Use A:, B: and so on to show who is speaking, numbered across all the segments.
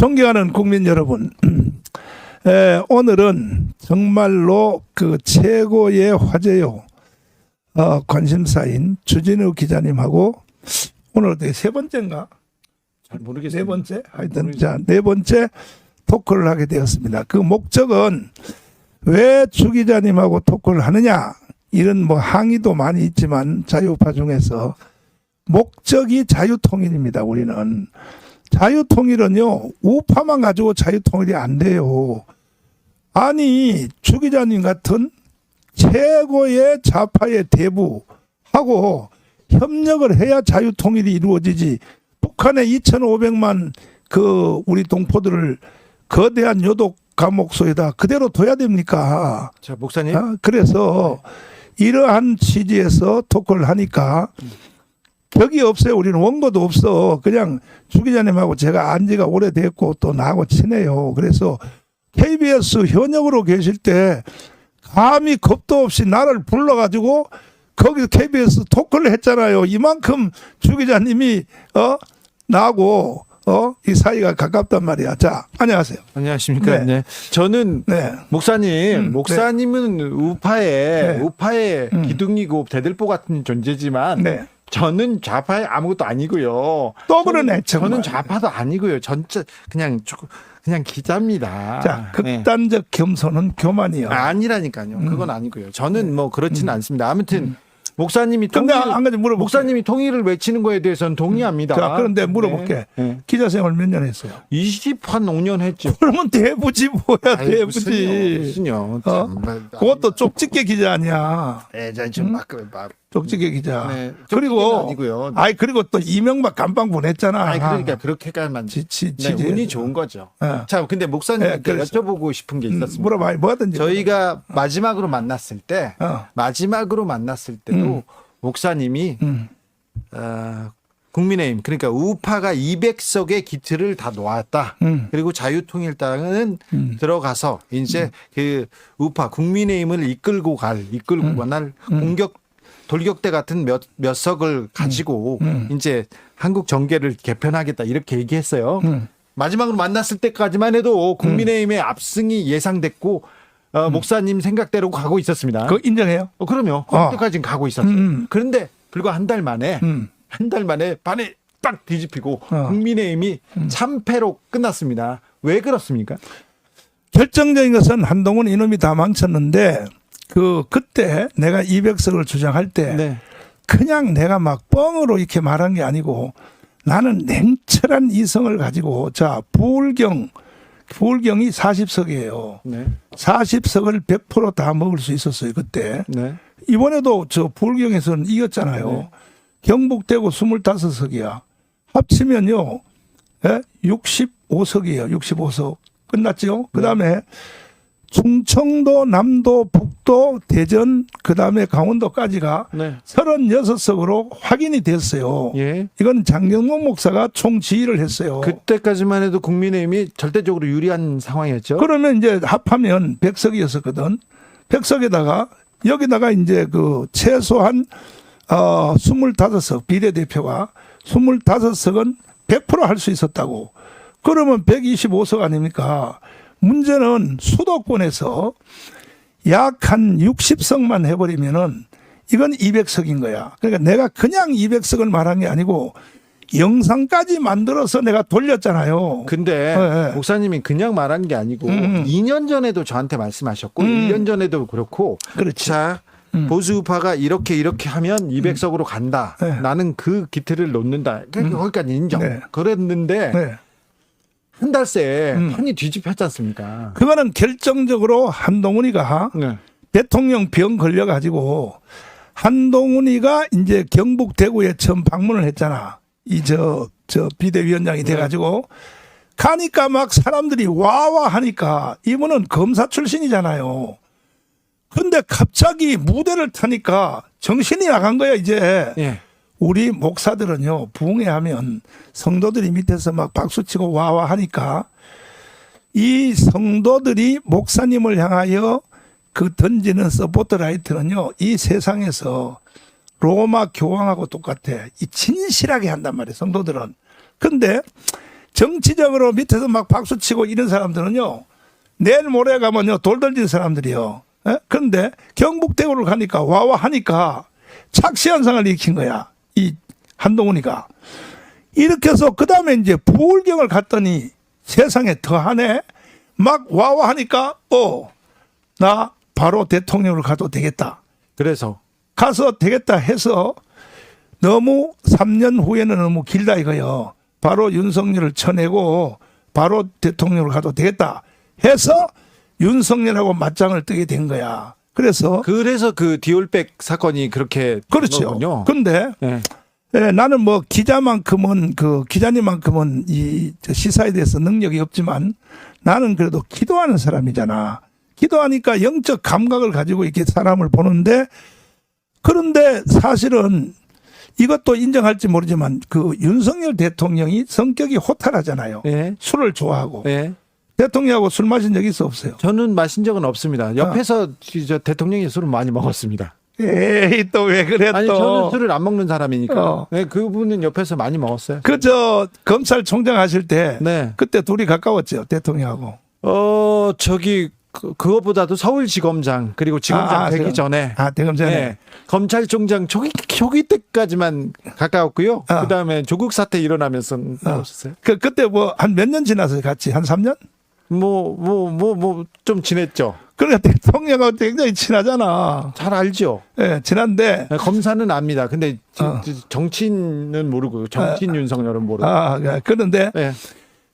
A: 존경하는 국민 여러분, 오늘은 정말로 그 최고의 화제요, 관심사인 주진우 기자님하고 오늘 어떻게 세 번째인가?
B: 잘 모르겠어요.
A: 네 번째? 하여튼 자, 네 번째 토크를 하게 되었습니다. 그 목적은 왜 주 기자님하고 토크를 하느냐? 이런 뭐 항의도 많이 있지만 자유파 중에서 목적이 자유통일입니다. 우리는. 자유통일은요, 우파만 가지고 자유통일이 안 돼요. 아니, 주 기자님 같은 최고의 좌파의 대부하고 협력을 해야 자유통일이 이루어지지. 북한의 2,500만 그 우리 동포들을 거대한 요독 감옥소에다 그대로 둬야 됩니까?
B: 자, 목사님.
A: 그래서 이러한 취지에서 토크를 하니까 격이 없어요. 우리는 원고도 없어. 그냥 주 기자님하고 제가 안 지가 오래됐고 또 나하고 친해요. 그래서 KBS 현역으로 계실 때 감히 겁도 없이 나를 불러가지고 거기서 KBS 토크를 했잖아요. 이만큼 주 기자님이 나하고 이 사이가 가깝단 말이야. 자, 안녕하세요.
B: 안녕하십니까.
A: 네.
B: 네. 저는
A: 네.
B: 목사님, 목사님은 우파의
A: 네.
B: 기둥이고 대들보 같은 존재지만
A: 네.
B: 저는 좌파의 아무것도 아니고요.
A: 또 그러네, 정말.
B: 저는 좌파도 아니고요. 전체 그냥 기자입니다.
A: 자,
B: 네.
A: 극단적 겸손은 교만이요.
B: 아니라니까요. 그건 아니고요. 저는 뭐 그렇지는 않습니다. 아무튼 목사님이
A: 근데 한 가지 물어볼게요.
B: 목사님이 통일을 외치는 거에 대해서는 동의합니다.
A: 자, 그런데 물어볼게.
B: 네.
A: 기자 생활 몇 년 했어요?
B: 25년 했죠.
A: 그러면 대부지 뭐야,
B: 아유,
A: 대부지.
B: 무슨요.
A: 그것도 쪽집게 기자 아니야.
B: 좀
A: 쪽집게 기자.
B: 네,
A: 그리고
B: 아니고요.
A: 그리고 또 이명박 감방 보냈잖아.
B: 그러니까 그렇게까지만 운이 좋은 거죠.
A: 네.
B: 자, 근데 목사님께
A: 그래서.
B: 여쭤보고 싶은 게 있었습니다.
A: 물어봐, 뭐든지.
B: 저희가 마지막으로 만났을 때, 때도 목사님이 국민의힘, 그러니까 우파가 200석의 기틀을 다 놓았다. 그리고 자유통일당은 들어가서 이제 그 우파 국민의힘을 이끌고 갈 돌격대 같은 몇 석을 가지고 이제 한국 정계를 개편하겠다 이렇게 얘기했어요. 마지막으로 만났을 때까지만 해도 국민의힘의 압승이 예상됐고 목사님 생각대로 가고 있었습니다.
A: 그거 인정해요?
B: 그럼요. 그때까지는 가고 있었어요. 그런데 불과 한 달 만에 반에 딱 뒤집히고 국민의힘이 참패로 끝났습니다. 왜 그렇습니까?
A: 결정적인 것은 한동훈 이놈이 다 망쳤는데 그때 내가 200석을 주장할 때
B: 네.
A: 그냥 내가 막 뻥으로 이렇게 말한 게 아니고 나는 냉철한 이성을 가지고 부울경이 40석이에요.
B: 네.
A: 40석을 100% 다 먹을 수 있었어요, 그때.
B: 네.
A: 이번에도 부울경에서는 이겼잖아요.
B: 네.
A: 경북대구 25석이야. 합치면요, 65석이에요. 65석. 끝났죠? 그 다음에 충청도, 남도, 북도, 대전, 그 다음에 강원도까지가 36석으로 확인이 됐어요.
B: 예.
A: 이건 장경목 목사가 총지휘를 했어요.
B: 그때까지만 해도 국민의힘이 절대적으로 유리한 상황이었죠.
A: 그러면 이제 합하면 100석이었었거든. 100석에다가 여기다가 이제 최소한 25석 비례대표가 25석은 100% 할 수 있었다고. 그러면 125석 아닙니까? 문제는 수도권에서 약 한 60석만 해버리면은 이건 200석인 거야. 그러니까 내가 그냥 200석을 말한 게 아니고 영상까지 만들어서 내가 돌렸잖아요.
B: 근데 목사님이 그냥 말한 게 아니고 2년 전에도 저한테 말씀하셨고 1년 전에도 그렇고
A: 그렇지.
B: 자, 보수우파가 이렇게 하면 200석으로 간다. 나는 그 기틀을 놓는다. 거기까지 인정. 그랬는데 한 달 새에 판이 뒤집혔지 않습니까?
A: 그거는 결정적으로 한동훈이가 대통령 병 걸려가지고 한동훈이가 이제 경북 대구에 처음 방문을 했잖아. 비대위원장이 돼가지고 가니까 막 사람들이 와와 하니까 이분은 검사 출신이잖아요. 근데 갑자기 무대를 타니까 정신이 나간 거야 이제.
B: 예.
A: 우리 목사들은요, 부흥회하면 성도들이 밑에서 막 박수치고 와와 하니까 이 성도들이 목사님을 향하여 던지는 서포트라이트는요, 이 세상에서 로마 교황하고 똑같아. 이 진실하게 한단 말이에요, 성도들은. 근데 정치적으로 밑에서 막 박수치고 이런 사람들은요. 내일 모레 가면요. 돌 던진 사람들이요. 예? 그런데 경북대구를 가니까 와와 하니까 착시현상을 일으킨 거야. 이 한동훈이가. 이렇게 해서 그 다음에 이제 부울경을 갔더니 세상에 더하네. 막 와와 하니까 나 바로 대통령을 가도 되겠다.
B: 그래서
A: 가서 되겠다 해서 너무 3년 후에는 너무 길다 이거요. 바로 윤석열을 쳐내고 바로 대통령을 가도 되겠다 해서 윤석열하고 맞짱을 뜨게 된 거야. 그래서
B: 그 디올백 사건이 그렇게
A: 그렇죠. 근데
B: 네.
A: 나는 뭐 기자만큼은 기자님만큼은 이 시사에 대해서 능력이 없지만 나는 그래도 기도하는 사람이잖아. 기도하니까 영적 감각을 가지고 이렇게 사람을 보는데 그런데 사실은 이것도 인정할지 모르지만 그 윤석열 대통령이 성격이 호탈하잖아요.
B: 네.
A: 술을 좋아하고.
B: 네.
A: 대통령하고 술 마신 적 있어 없어요?
B: 저는 마신 적은 없습니다. 옆에서 저 대통령이 술을 많이 먹었습니다.
A: 에이 또 왜 그래
B: 아니
A: 또.
B: 저는 술을 안 먹는 사람이니까.
A: 어.
B: 네, 그분은 옆에서 많이 먹었어요.
A: 그저 검찰총장 하실 때
B: 네.
A: 그때 둘이 가까웠죠 대통령하고.
B: 저기 그거보다도 서울지검장 그리고 지검장 되기 전에
A: 대검 전에.
B: 네, 검찰총장 초기 때까지만 가까웠고요. 그다음에 조국 사태 일어나면서 나오셨어요.
A: 그때 뭐 한 몇 년 지나서 같이 한 3년?
B: 뭐 좀 지냈죠.
A: 그러니까 대통령하고 굉장히 친하잖아.
B: 잘 알죠.
A: 예, 친한데.
B: 네, 검사는 압니다. 근데 정치인은 모르고 정치인 윤석열은 모르고.
A: 그런데
B: 네.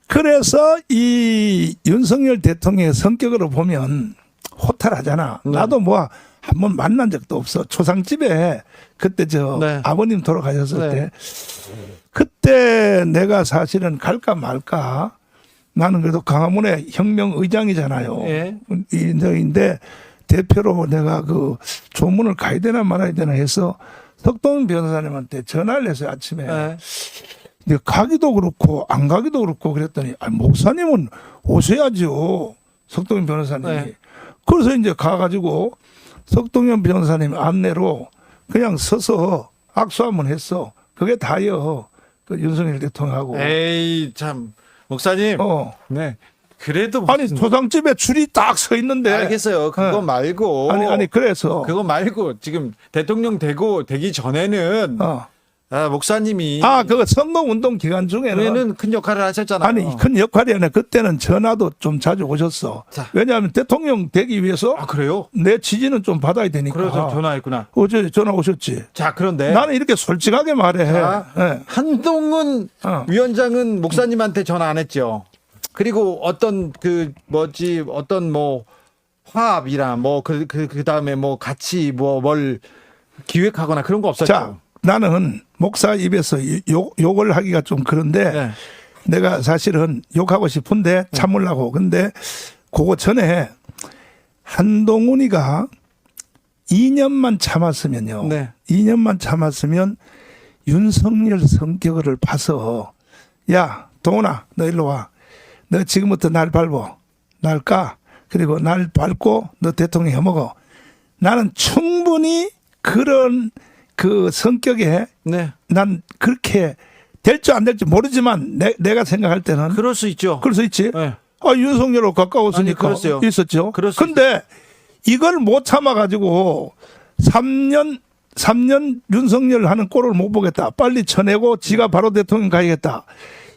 A: 그래서 이 윤석열 대통령의 성격으로 보면 호탈하잖아.
B: 네.
A: 나도 뭐 한번 만난 적도 없어. 초상집에 그때
B: 네.
A: 아버님 돌아가셨을
B: 네.
A: 때 그때 내가 사실은 갈까 말까. 나는 그래도 강화문의 혁명 의장이잖아요.
B: 네.
A: 인데 대표로 내가 그 조문을 가야 되나 말아야 되나 해서 석동 변호사님한테 전화를 해서 아침에
B: 네.
A: 근데 가기도 그렇고 안 가기도 그렇고 그랬더니 목사님은 오셔야죠. 석동현 변호사님이.
B: 네.
A: 그래서 이제 가가지고 석동현 변호사님 안내로 그냥 서서 악수 한번 했어. 그게 다요. 그 윤석열 대통령하고.
B: 에이 참 목사님. 네. 그래도
A: 아니 조상집에 줄이 딱 서 있는데.
B: 알겠어요. 그거 말고.
A: 아니 그래서.
B: 그거 말고 지금 대통령 되기 전에는 목사님이
A: 그거 선거운동 기간 중에는
B: 큰 역할을 하셨잖아요.
A: 아니 큰 역할이 아니라 그때는 전화도 좀 자주 오셨어.
B: 자.
A: 왜냐하면 대통령 되기 위해서
B: 그래요?
A: 내 지지는 좀 받아야 되니까.
B: 그래서 전화했구나.
A: 어제 전화 오셨지.
B: 자 그런데
A: 나는 이렇게 솔직하게 말해. 네.
B: 한동훈 위원장은 목사님한테 전화 안 했죠. 그리고 어떤 어떤 화합이나 그다음에 같이 뭘 기획하거나 그런 거 없었죠.
A: 자, 나는 목사 입에서 욕을 하기가 좀 그런데
B: 네.
A: 내가 사실은 욕하고 싶은데 참으려고. 근데 그거 전에 한동훈이가 2년만 참았으면요.
B: 네.
A: 2년만 참았으면 윤석열 성격을 봐서 야, 동훈아, 너 일로 와. 너 지금부터 날 밟어. 날 까. 그리고 날 밟고 너 대통령 해먹어. 나는 충분히 그런 그 성격에
B: 네.
A: 난 그렇게 될지 안 될지 모르지만 내가 생각할 때는
B: 그럴 수 있죠.
A: 그럴 수 있지.
B: 네.
A: 윤석열하고 가까웠으니까
B: 그랬어요.
A: 있었죠.
B: 그럴 수
A: 근데 이걸 못 참아가지고 3년 윤석열 하는 꼴을 못 보겠다. 빨리 쳐내고 지가 바로 대통령 가야겠다.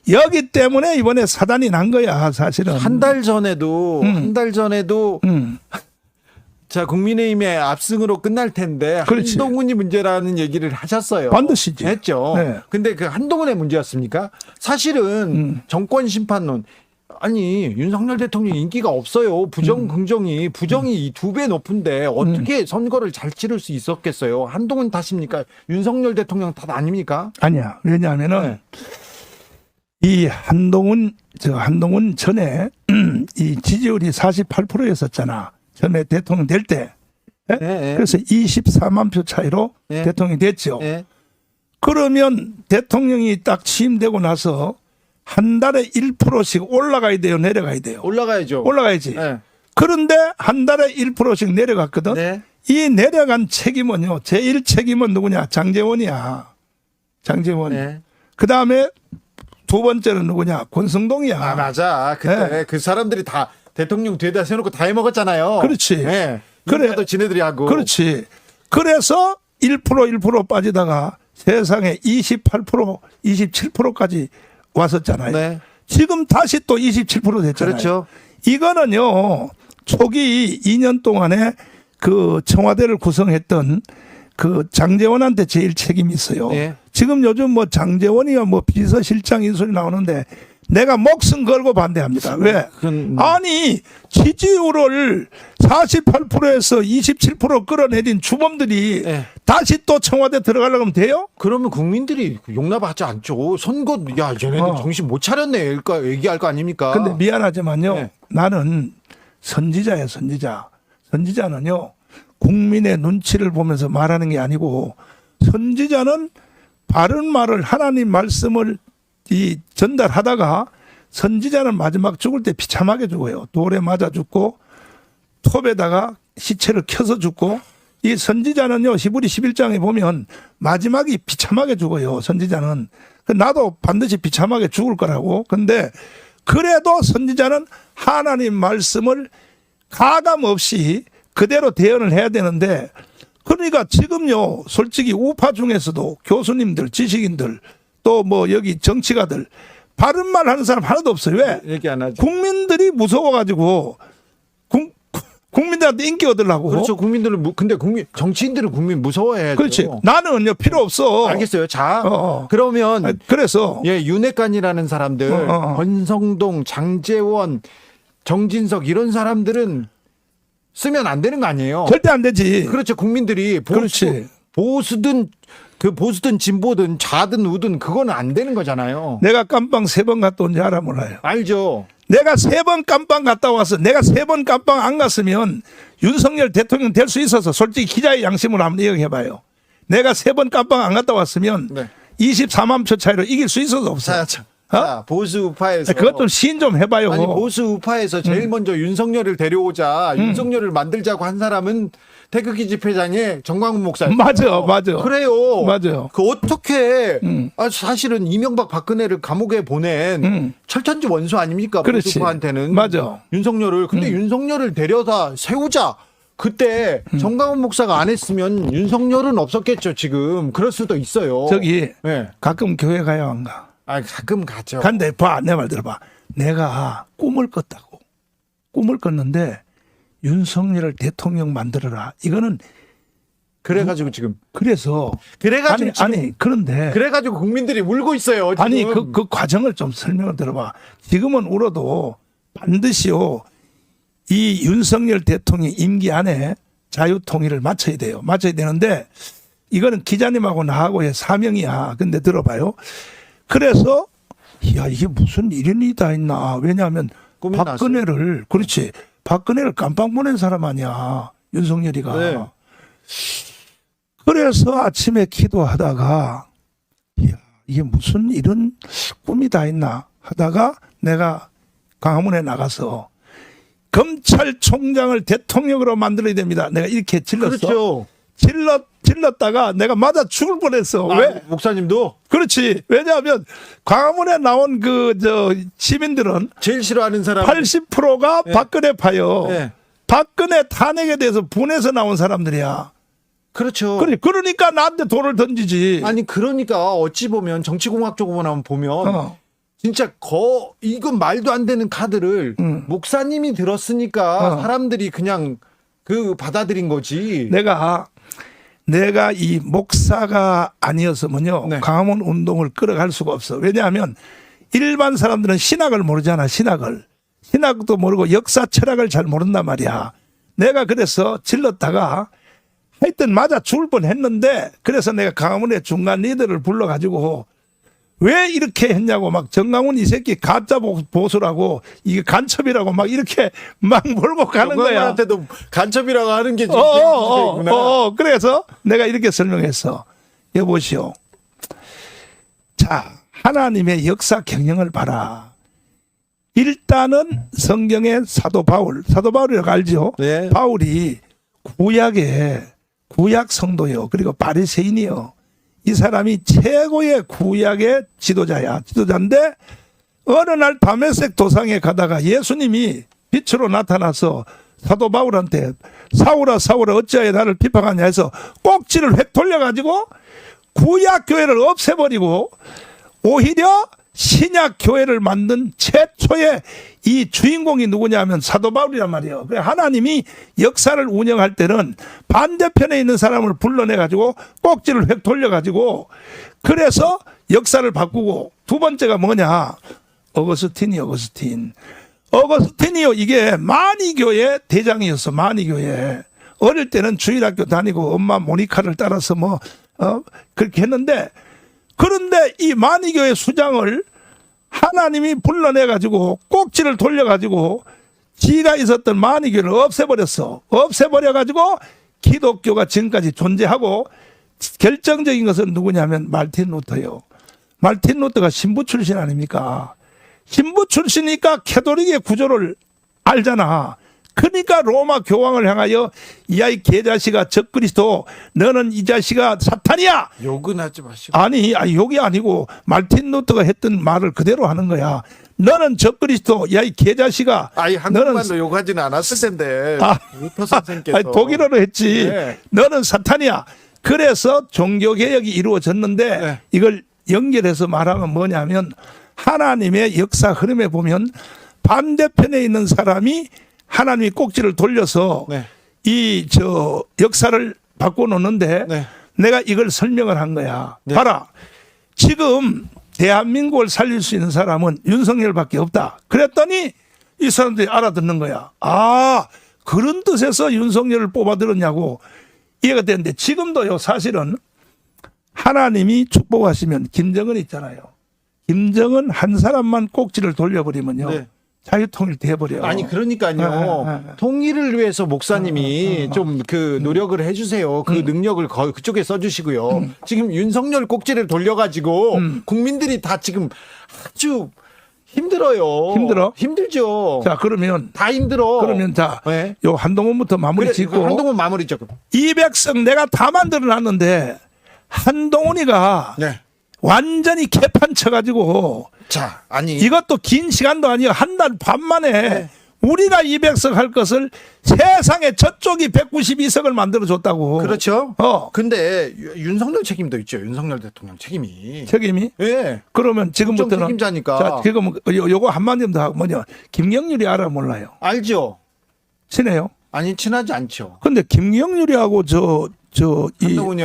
A: 여기 때문에 이번에 사단이 난 거야 사실은.
B: 한 달 전에도 자 국민의힘의 압승으로 끝날 텐데
A: 그렇지.
B: 한동훈이 문제라는 얘기를 하셨어요.
A: 반드시지.
B: 했죠.
A: 네.
B: 근데 그 한동훈의 문제였습니까? 사실은 정권 심판론 아니 윤석열 대통령 인기가 없어요. 긍정이 2배 높은데 어떻게 선거를 잘 치를 수 있었겠어요? 한동훈 탓입니까? 윤석열 대통령 탓 아닙니까?
A: 아니야. 왜냐하면은
B: 네.
A: 이 한동훈 전에 이 지지율이 48%였었잖아. 처음에 대통령 될 때.
B: 네.
A: 그래서 24만 표 차이로
B: 네.
A: 대통령이 됐죠.
B: 네.
A: 그러면 대통령이 딱 취임되고 나서 한 달에 1%씩 올라가야 돼요, 내려가야 돼요?
B: 올라가야죠.
A: 올라가야지.
B: 네.
A: 그런데 한 달에 1%씩 내려갔거든.
B: 네.
A: 이 내려간 책임은요. 제1 책임은 누구냐? 장제원이야. 장제원.
B: 네.
A: 그다음에 두 번째는 누구냐? 권성동이야.
B: 아, 맞아. 그때 그 사람들이 다 대통령 뒤에다 세워놓고 다 해먹었잖아요.
A: 그렇지.
B: 네.
A: 그래.
B: 또 지네들이 하고.
A: 그렇지. 그래서 1% 빠지다가 세상에 28%, 27%까지 왔었잖아요.
B: 네.
A: 지금 다시 또 27% 됐잖아요.
B: 그렇죠.
A: 이거는요, 초기 2년 동안에 그 청와대를 구성했던 그 장제원한테 제일 책임이 있어요.
B: 네.
A: 지금 요즘 뭐 장제원이야 뭐 비서실장 이 소리 나오는데 내가 목숨 걸고 반대합니다. 왜? 아니, 지지율을 48%에서 27% 끌어내린 주범들이
B: 네.
A: 다시 또 청와대 들어가려고 하면 돼요?
B: 그러면 국민들이 용납하지 않죠. 선거, 야, 얘네들 정신 못 차렸네. 얘기할 거 아닙니까?
A: 근데 미안하지만요.
B: 네.
A: 나는 선지자예요, 선지자. 선지자는요, 국민의 눈치를 보면서 말하는 게 아니고, 선지자는 바른 말을, 하나님 말씀을 전달하다가, 선지자는 마지막 죽을 때 비참하게 죽어요. 돌에 맞아 죽고, 톱에다가 시체를 켜서 죽고, 이 선지자는요, 히브리 11장에 보면 마지막이 비참하게 죽어요. 선지자는. 나도 반드시 비참하게 죽을 거라고. 근데 그래도 선지자는 하나님 말씀을 가감 없이 그대로 대언을 해야 되는데, 그러니까 지금요, 솔직히 우파 중에서도 교수님들, 지식인들, 또 뭐 여기 정치가들, 바른 말 하는 사람 하나도 없어요. 왜?
B: 얘기 안 하죠.
A: 국민들이 무서워가지고, 국민들한테 인기 얻으려고.
B: 그렇죠. 국민들은, 근데 정치인들은 국민 무서워해야죠.
A: 그렇지. 나는요, 필요 없어.
B: 알겠어요. 자,
A: 어.
B: 그러면.
A: 그래서.
B: 예, 윤핵관이라는 사람들, 권성동, 장제원, 정진석 이런 사람들은 쓰면 안 되는 거 아니에요?
A: 절대 안 되지.
B: 그렇죠. 국민들이
A: 그렇지.
B: 보수든 진보든 좌든 우든 그거는 안 되는 거잖아요.
A: 내가 깜빵 3번 갔다 온지 알아 몰라요.
B: 알죠.
A: 내가 3번 깜빵 갔다 와서 내가 3번 깜빵 안 갔으면 윤석열 대통령 될 수 있어서 솔직히 기자의 양심으로 한번 이야기해봐요. 내가 3번 깜빵 안 갔다 왔으면
B: 네.
A: 24만 표 차이로 이길 수 있어서 없어요.
B: 자, 보수 우파에서
A: 그것 좀 시인 좀 해봐요.
B: 아니 보수 우파에서 제일 먼저 윤석열을 데려오자 윤석열을 만들자고 한 사람은 태극기 집회장에 정광훈 목사예요.
A: 맞아.
B: 그래요.
A: 맞아요.
B: 그 어떻게 사실은 이명박 박근혜를 감옥에 보낸 철천지 원수 아닙니까?
A: 그렇지.
B: 보수 우파한테는
A: 맞아.
B: 윤석열을 근데 윤석열을 데려다 세우자. 그때 정광훈 목사가 안 했으면 윤석열은 없었겠죠. 지금 그럴 수도 있어요.
A: 저기
B: 네.
A: 가끔 교회 가야 안 가.
B: 아 가끔 가죠.
A: 근데 내 말 들어봐. 내가 꿈을 꿨다고. 꿈을 꿨는데 윤석열을 대통령 만들어라. 이거는
B: 그래가지고 지금
A: 그래서
B: 그래가지고
A: 아니 그런데
B: 그래가지고 국민들이 울고 있어요. 지금.
A: 아니 그 과정을 좀 설명을 들어봐. 지금은 울어도 반드시요 이 윤석열 대통령 임기 안에 자유통일을 마쳐야 돼요. 마쳐야 되는데 이거는 기자님하고 나하고의 사명이야. 근데 들어봐요. 그래서 야 이게 무슨 일이 다 있나. 왜냐하면
B: 꿈이
A: 박근혜를 그렇지. 박근혜를 깜빵 보낸 사람 아니야. 윤석열이가.
B: 네.
A: 그래서 아침에 기도하다가 이야, 이게 무슨 이런 꿈이 다 있나 하다가 내가 광화문에 나가서 검찰총장을 대통령으로 만들어야 됩니다. 내가 이렇게 질렀어.
B: 그렇죠.
A: 질렀다가 내가 맞아 죽을 뻔했어. 왜?
B: 목사님도
A: 그렇지. 왜냐하면 광화문에 나온 시민들은
B: 제일 싫어하는 사람
A: 80%가
B: 네.
A: 박근혜 파요.
B: 네.
A: 박근혜 탄핵에 대해서 분해서 나온 사람들이야.
B: 그렇죠.
A: 그러니까 나한테 돌을 던지지.
B: 아니 그러니까 어찌 보면 정치공학적으로 보면 진짜 이건 말도 안 되는 카드를 목사님이 들었으니까 사람들이 그냥 받아들인 거지.
A: 내가 이 목사가 아니었으면요.
B: 네.
A: 광화문 운동을 끌어갈 수가 없어. 왜냐하면 일반 사람들은 신학을 모르잖아. 신학도 모르고 역사 철학을 잘 모른단 말이야. 내가 그래서 질렀다가 하여튼 맞아 죽을 뻔했는데 그래서 내가 광화문에 중간 리더를 불러가지고 왜 이렇게 했냐고 막 정강훈 이 새끼 가짜 보수라고 이게 간첩이라고 막 이렇게 막 몰고 가는 거야.
B: 정강훈한테도 간첩이라고 하는 게 지금
A: 그래서 내가 이렇게 설명했어. 여보시오. 자, 하나님의 역사 경영을 봐라. 일단은 성경의 사도 바울이라고 알죠?
B: 네.
A: 바울이 구약 성도요. 그리고 바리새인이요. 이 사람이 최고의 구약의 지도자인데 어느 날 다메섹 도상에 가다가 예수님이 빛으로 나타나서 사도 바울한테 사울아 사울아 어찌하여 나를 비방하냐 해서 꼭지를 획 돌려가지고 구약 교회를 없애버리고 오히려 신약 교회를 만든 최초의 이 주인공이 누구냐 하면 사도 바울이란 말이에요. 그래 하나님이 역사를 운영할 때는 반대편에 있는 사람을 불러내가지고 꼭지를 획 돌려가지고 그래서 역사를 바꾸고 두 번째가 뭐냐 어거스틴이요. 이게 만이교의 대장이었어. 만이교회. 어릴 때는 주일학교 다니고 엄마 모니카를 따라서 그렇게 했는데 그런데 이 만이교회 수장을 하나님이 불러내가지고 꼭지를 돌려가지고 지가 있었던 만이교회를 없애버려가지고 기독교가 지금까지 존재하고 결정적인 것은 누구냐면 말틴 루터요. 말틴 루터가 신부 출신 아닙니까? 신부 출신이니까 캐톨릭의 구조를 알잖아. 그러니까 로마 교황을 향하여 이 개자식아 적그리스도 너는 이 자식아 사탄이야.
B: 욕은 하지 마시고.
A: 아니 욕이 아니고 말틴 루터가 했던 말을 그대로 하는 거야. 너는 적그리스도 야이 개자식아.
B: 아니 한국말로 욕하지는 않았을 텐데. 루터 선생께서.
A: 아니, 독일어로 했지.
B: 네.
A: 너는 사탄이야. 그래서 종교개혁이 이루어졌는데
B: 네.
A: 이걸 연결해서 말하면 뭐냐면 하나님의 역사 흐름에 보면 반대편에 있는 사람이 하나님이 꼭지를 돌려서
B: 네.
A: 역사를 바꿔놓는데
B: 네.
A: 내가 이걸 설명을 한 거야.
B: 네.
A: 봐라. 지금 대한민국을 살릴 수 있는 사람은 윤석열밖에 없다. 그랬더니 이 사람들이 알아듣는 거야. 아, 그런 뜻에서 윤석열을 뽑아들었냐고 이해가 되는데 지금도요 사실은 하나님이 축복하시면 김정은 있잖아요. 김정은 한 사람만 꼭지를 돌려버리면요.
B: 네.
A: 자유통일 돼버려요.
B: 아니 그러니까요. 통일을 위해서 목사님이 좀 그 노력을 해주세요. 그 능력을 그쪽에 써주시고요. 지금 윤석열 꼭지를 돌려가지고 국민들이 다 지금 아주 힘들어요.
A: 힘들어?
B: 힘들죠.
A: 자 그러면
B: 다 힘들어.
A: 그러면 자,
B: 네.
A: 요 한동훈부터 마무리 짓고
B: 한동훈 마무리 죠.
A: 200석 내가 다 만들어놨는데 한동훈이가
B: 네.
A: 완전히 개판 쳐가지고
B: 자, 아니
A: 이것도 긴 시간도 아니에요. 한 달 반 만에
B: 네.
A: 우리가 200석 할 것을 세상에 저쪽이 192석을 만들어줬다고.
B: 그렇죠. 근데 윤석열 책임도 있죠. 윤석열 대통령 책임이.
A: 책임이?
B: 예.
A: 그러면 지금부터는
B: 책임자니까.
A: 자, 지금 요거 한마디 더 하고 뭐냐. 김경률이 알아 몰라요.
B: 알죠.
A: 친해요?
B: 아니 친하지 않죠.
A: 근데 김경률이하고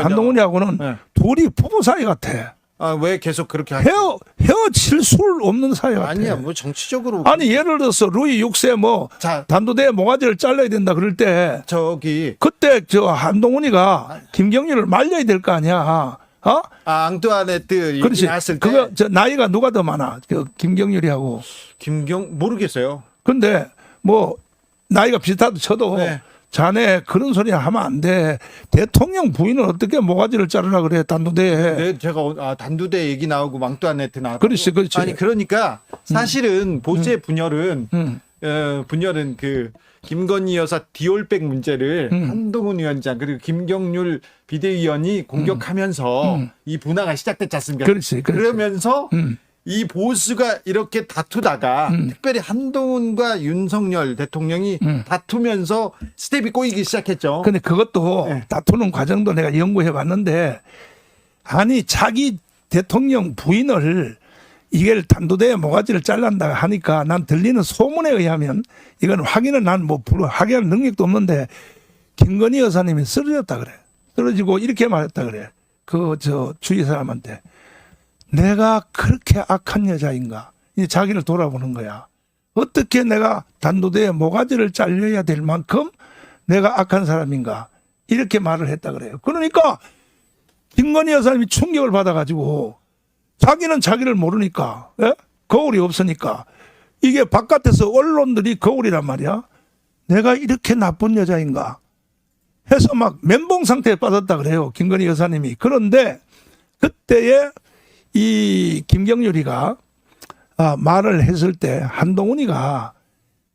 A: 한동훈이하고는
B: 네.
A: 둘이 부부 사이 같아.
B: 아, 왜 계속 그렇게 하죠?
A: 헤어칠 수 없는 사이 같아.
B: 아니야, 뭐 정치적으로.
A: 아니 예를 들어서 루이 6세
B: 자.
A: 단두대에 모가지를 잘라야 된다 그럴 때
B: 저기
A: 그때 한동훈이가 김경률을 말려야 될 거 아니야.
B: 앙뚜아네트
A: 그렇지.
B: 얘기했을 때
A: 그거 나이가 누가 더 많아? 김경률이하고.
B: 모르겠어요.
A: 근데 뭐 나이가 비슷하다 쳐도
B: 네.
A: 자네 그런 소리 하면 안 돼. 대통령 부인은 어떻게 모가지를 자르라 그래 단두대에.
B: 네, 제가 단두대 얘기 나오고 앙뚜아네트 나오고.
A: 그렇지.
B: 아니 그러니까 사실은 보수의 분열은 그 김건희 여사 디올백 문제를 한동훈 위원장 그리고 김경률 비대위원이 공격하면서 이 분화가 시작됐지 않습니까?
A: 그렇지.
B: 그러면서 이 보수가 이렇게 다투다가 특별히 한동훈과 윤석열 대통령이 다투면서 스텝이 꼬이기 시작했죠.
A: 근데 그것도
B: 네.
A: 다투는 과정도 내가 연구해 봤는데 아니 자기 대통령 부인을 이게 단두대에 모가지를 잘란다 하니까 난 들리는 소문에 의하면 이건 확인은 난 뭐 확인할 능력도 없는데 김건희 여사님이 쓰러졌다 그래. 쓰러지고 이렇게 말했다 그래. 주위 사람한테 내가 그렇게 악한 여자인가? 이제 자기를 돌아보는 거야. 어떻게 내가 단두대에 모가지를 잘려야 될 만큼 내가 악한 사람인가? 이렇게 말을 했다 그래요. 그러니까 김건희 여사님이 충격을 받아가지고 자기는 자기를 모르니까 거울이 없으니까 이게 바깥에서 언론들이 거울이란 말이야. 내가 이렇게 나쁜 여자인가? 해서 막 멘붕 상태에 빠졌다 그래요. 김건희 여사님이. 그런데 그때에 이 김경률이가 말을 했을 때 한동훈이가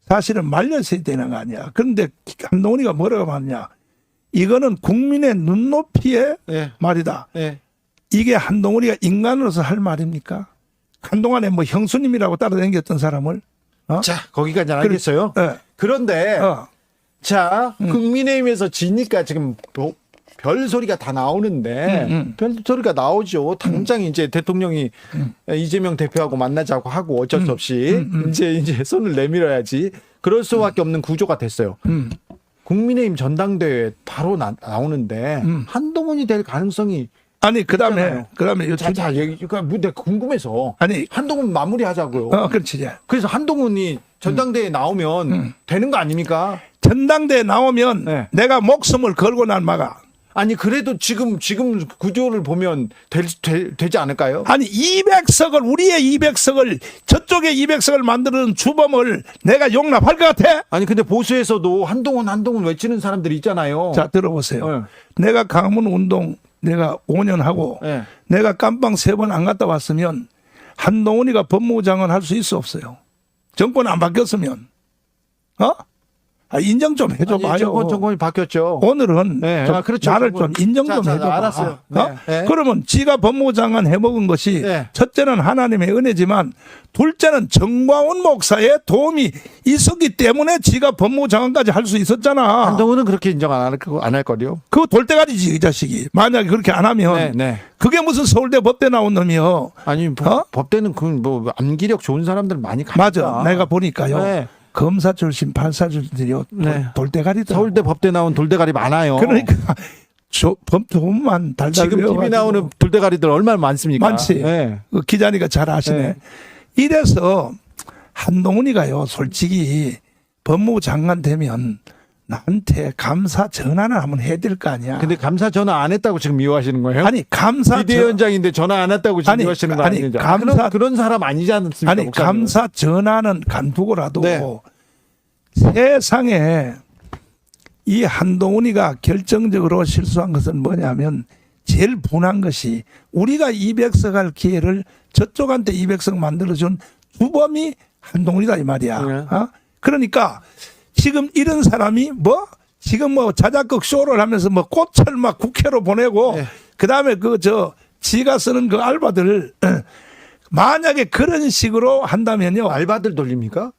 A: 사실은 말렸어야 되는 거 아니야. 그런데 한동훈이가 뭐라고 하냐. 이거는 국민의 눈높이의
B: 네.
A: 말이다.
B: 네.
A: 이게 한동훈이가 인간으로서 할 말입니까? 한동안에 뭐 형수님이라고 따라다녔던 사람을
B: 자, 거기까지 알겠어요.
A: 예.
B: 그런데 자, 국민의힘에서 지니까 지금 별 소리가 다 나오는데 별 소리가 나오죠. 당장 이제 대통령이 이재명 대표하고 만나자고 하고 어쩔 수 없이 이제 손을 내밀어야지. 그럴 수밖에 없는 구조가 됐어요. 국민의힘 전당대회 바로 나오는데 한동훈이 될 가능성이
A: 아니 그다음에
B: 있잖아요.
A: 그다음에
B: 자, 얘기가 내가 궁금해서
A: 아니
B: 한동훈 마무리하자고요.
A: 그렇지. 이제.
B: 그래서 한동훈이 전당대회에 나오면 되는 거 아닙니까?
A: 전당대에 나오면
B: 네.
A: 내가 목숨을 걸고 난 막아.
B: 아니 그래도 지금 구조를 보면 되지 않을까요?
A: 아니 200석을 우리의 200석을 저쪽에 200석을 만드는 주범을 내가 용납할 것 같아?
B: 아니 근데 보수에서도 한동훈 외치는 사람들이 있잖아요.
A: 자 들어보세요.
B: 네.
A: 내가 강문 운동 내가 5년 하고
B: 네.
A: 내가 깜빵 3번 안 갔다 왔으면 한동훈이가 법무부 장관 할 수 있어 없어요? 정권 안 바뀌었으면 인정 좀 해줘봐요.
B: 정권이 바뀌었죠.
A: 오늘은
B: 네.
A: 좀
B: 그렇죠.
A: 나를 좀 인정 좀
B: 자,
A: 해줘봐.
B: 알았어요. 네. 네.
A: 그러면 지가 법무부 장관 해먹은 것이
B: 네.
A: 첫째는 하나님의 은혜지만 둘째는 정광훈 목사의 도움이 있었기 때문에 지가 법무부 장관까지 할 수 있었잖아.
B: 한동훈은 그렇게 인정 안 할 거요.
A: 그거 돌대가리지 이 자식이. 만약에 그렇게 안 하면
B: 네.
A: 그게 무슨 서울대 법대 나온 놈이요.
B: 아니 법대는 그 암기력 좋은 사람들 많이
A: 맞아.
B: 갑니다.
A: 내가 보니까요.
B: 네.
A: 검사 출신 판사 출신들이요.
B: 네.
A: 돌대가리다.
B: 서울대 법대 나온 돌대가리 많아요.
A: 그러니까 법만 달달
B: 지금 TV
A: 외워가지고.
B: 나오는 돌대가리들 얼마나 많습니까?
A: 많지.
B: 네.
A: 그 기자니까 잘 아시네.
B: 네.
A: 이래서 한동훈이가요. 솔직히 법무부 장관 되면 나한테 감사 전화를 한번 해야 될 거 아니야.
B: 근데 감사 전화 안 했다고 지금 미워하시는 거예요?
A: 아니 감사
B: 비대위원장인데 전화 안 했다고 지금 미워하시는 거 아니죠? 그런 사람 아니지 않습니까?
A: 아니
B: 목사님?
A: 감사 전화는 간두고라도
B: 네.
A: 세상에 이 한동훈이가 결정적으로 실수한 것은 뭐냐면 제일 분한 것이 우리가 200석 할 기회를 저쪽한테 200석 만들어준 주범이 한동훈이다 이 말이야.
B: 네.
A: 그러니까 지금 이런 사람이 지금 자작극 쇼를 하면서 꽃을 막 국회로 보내고
B: 네.
A: 그다음에 지가 쓰는 그 알바들 만약에 그런 식으로 한다면요.
B: 알바들 돌립니까?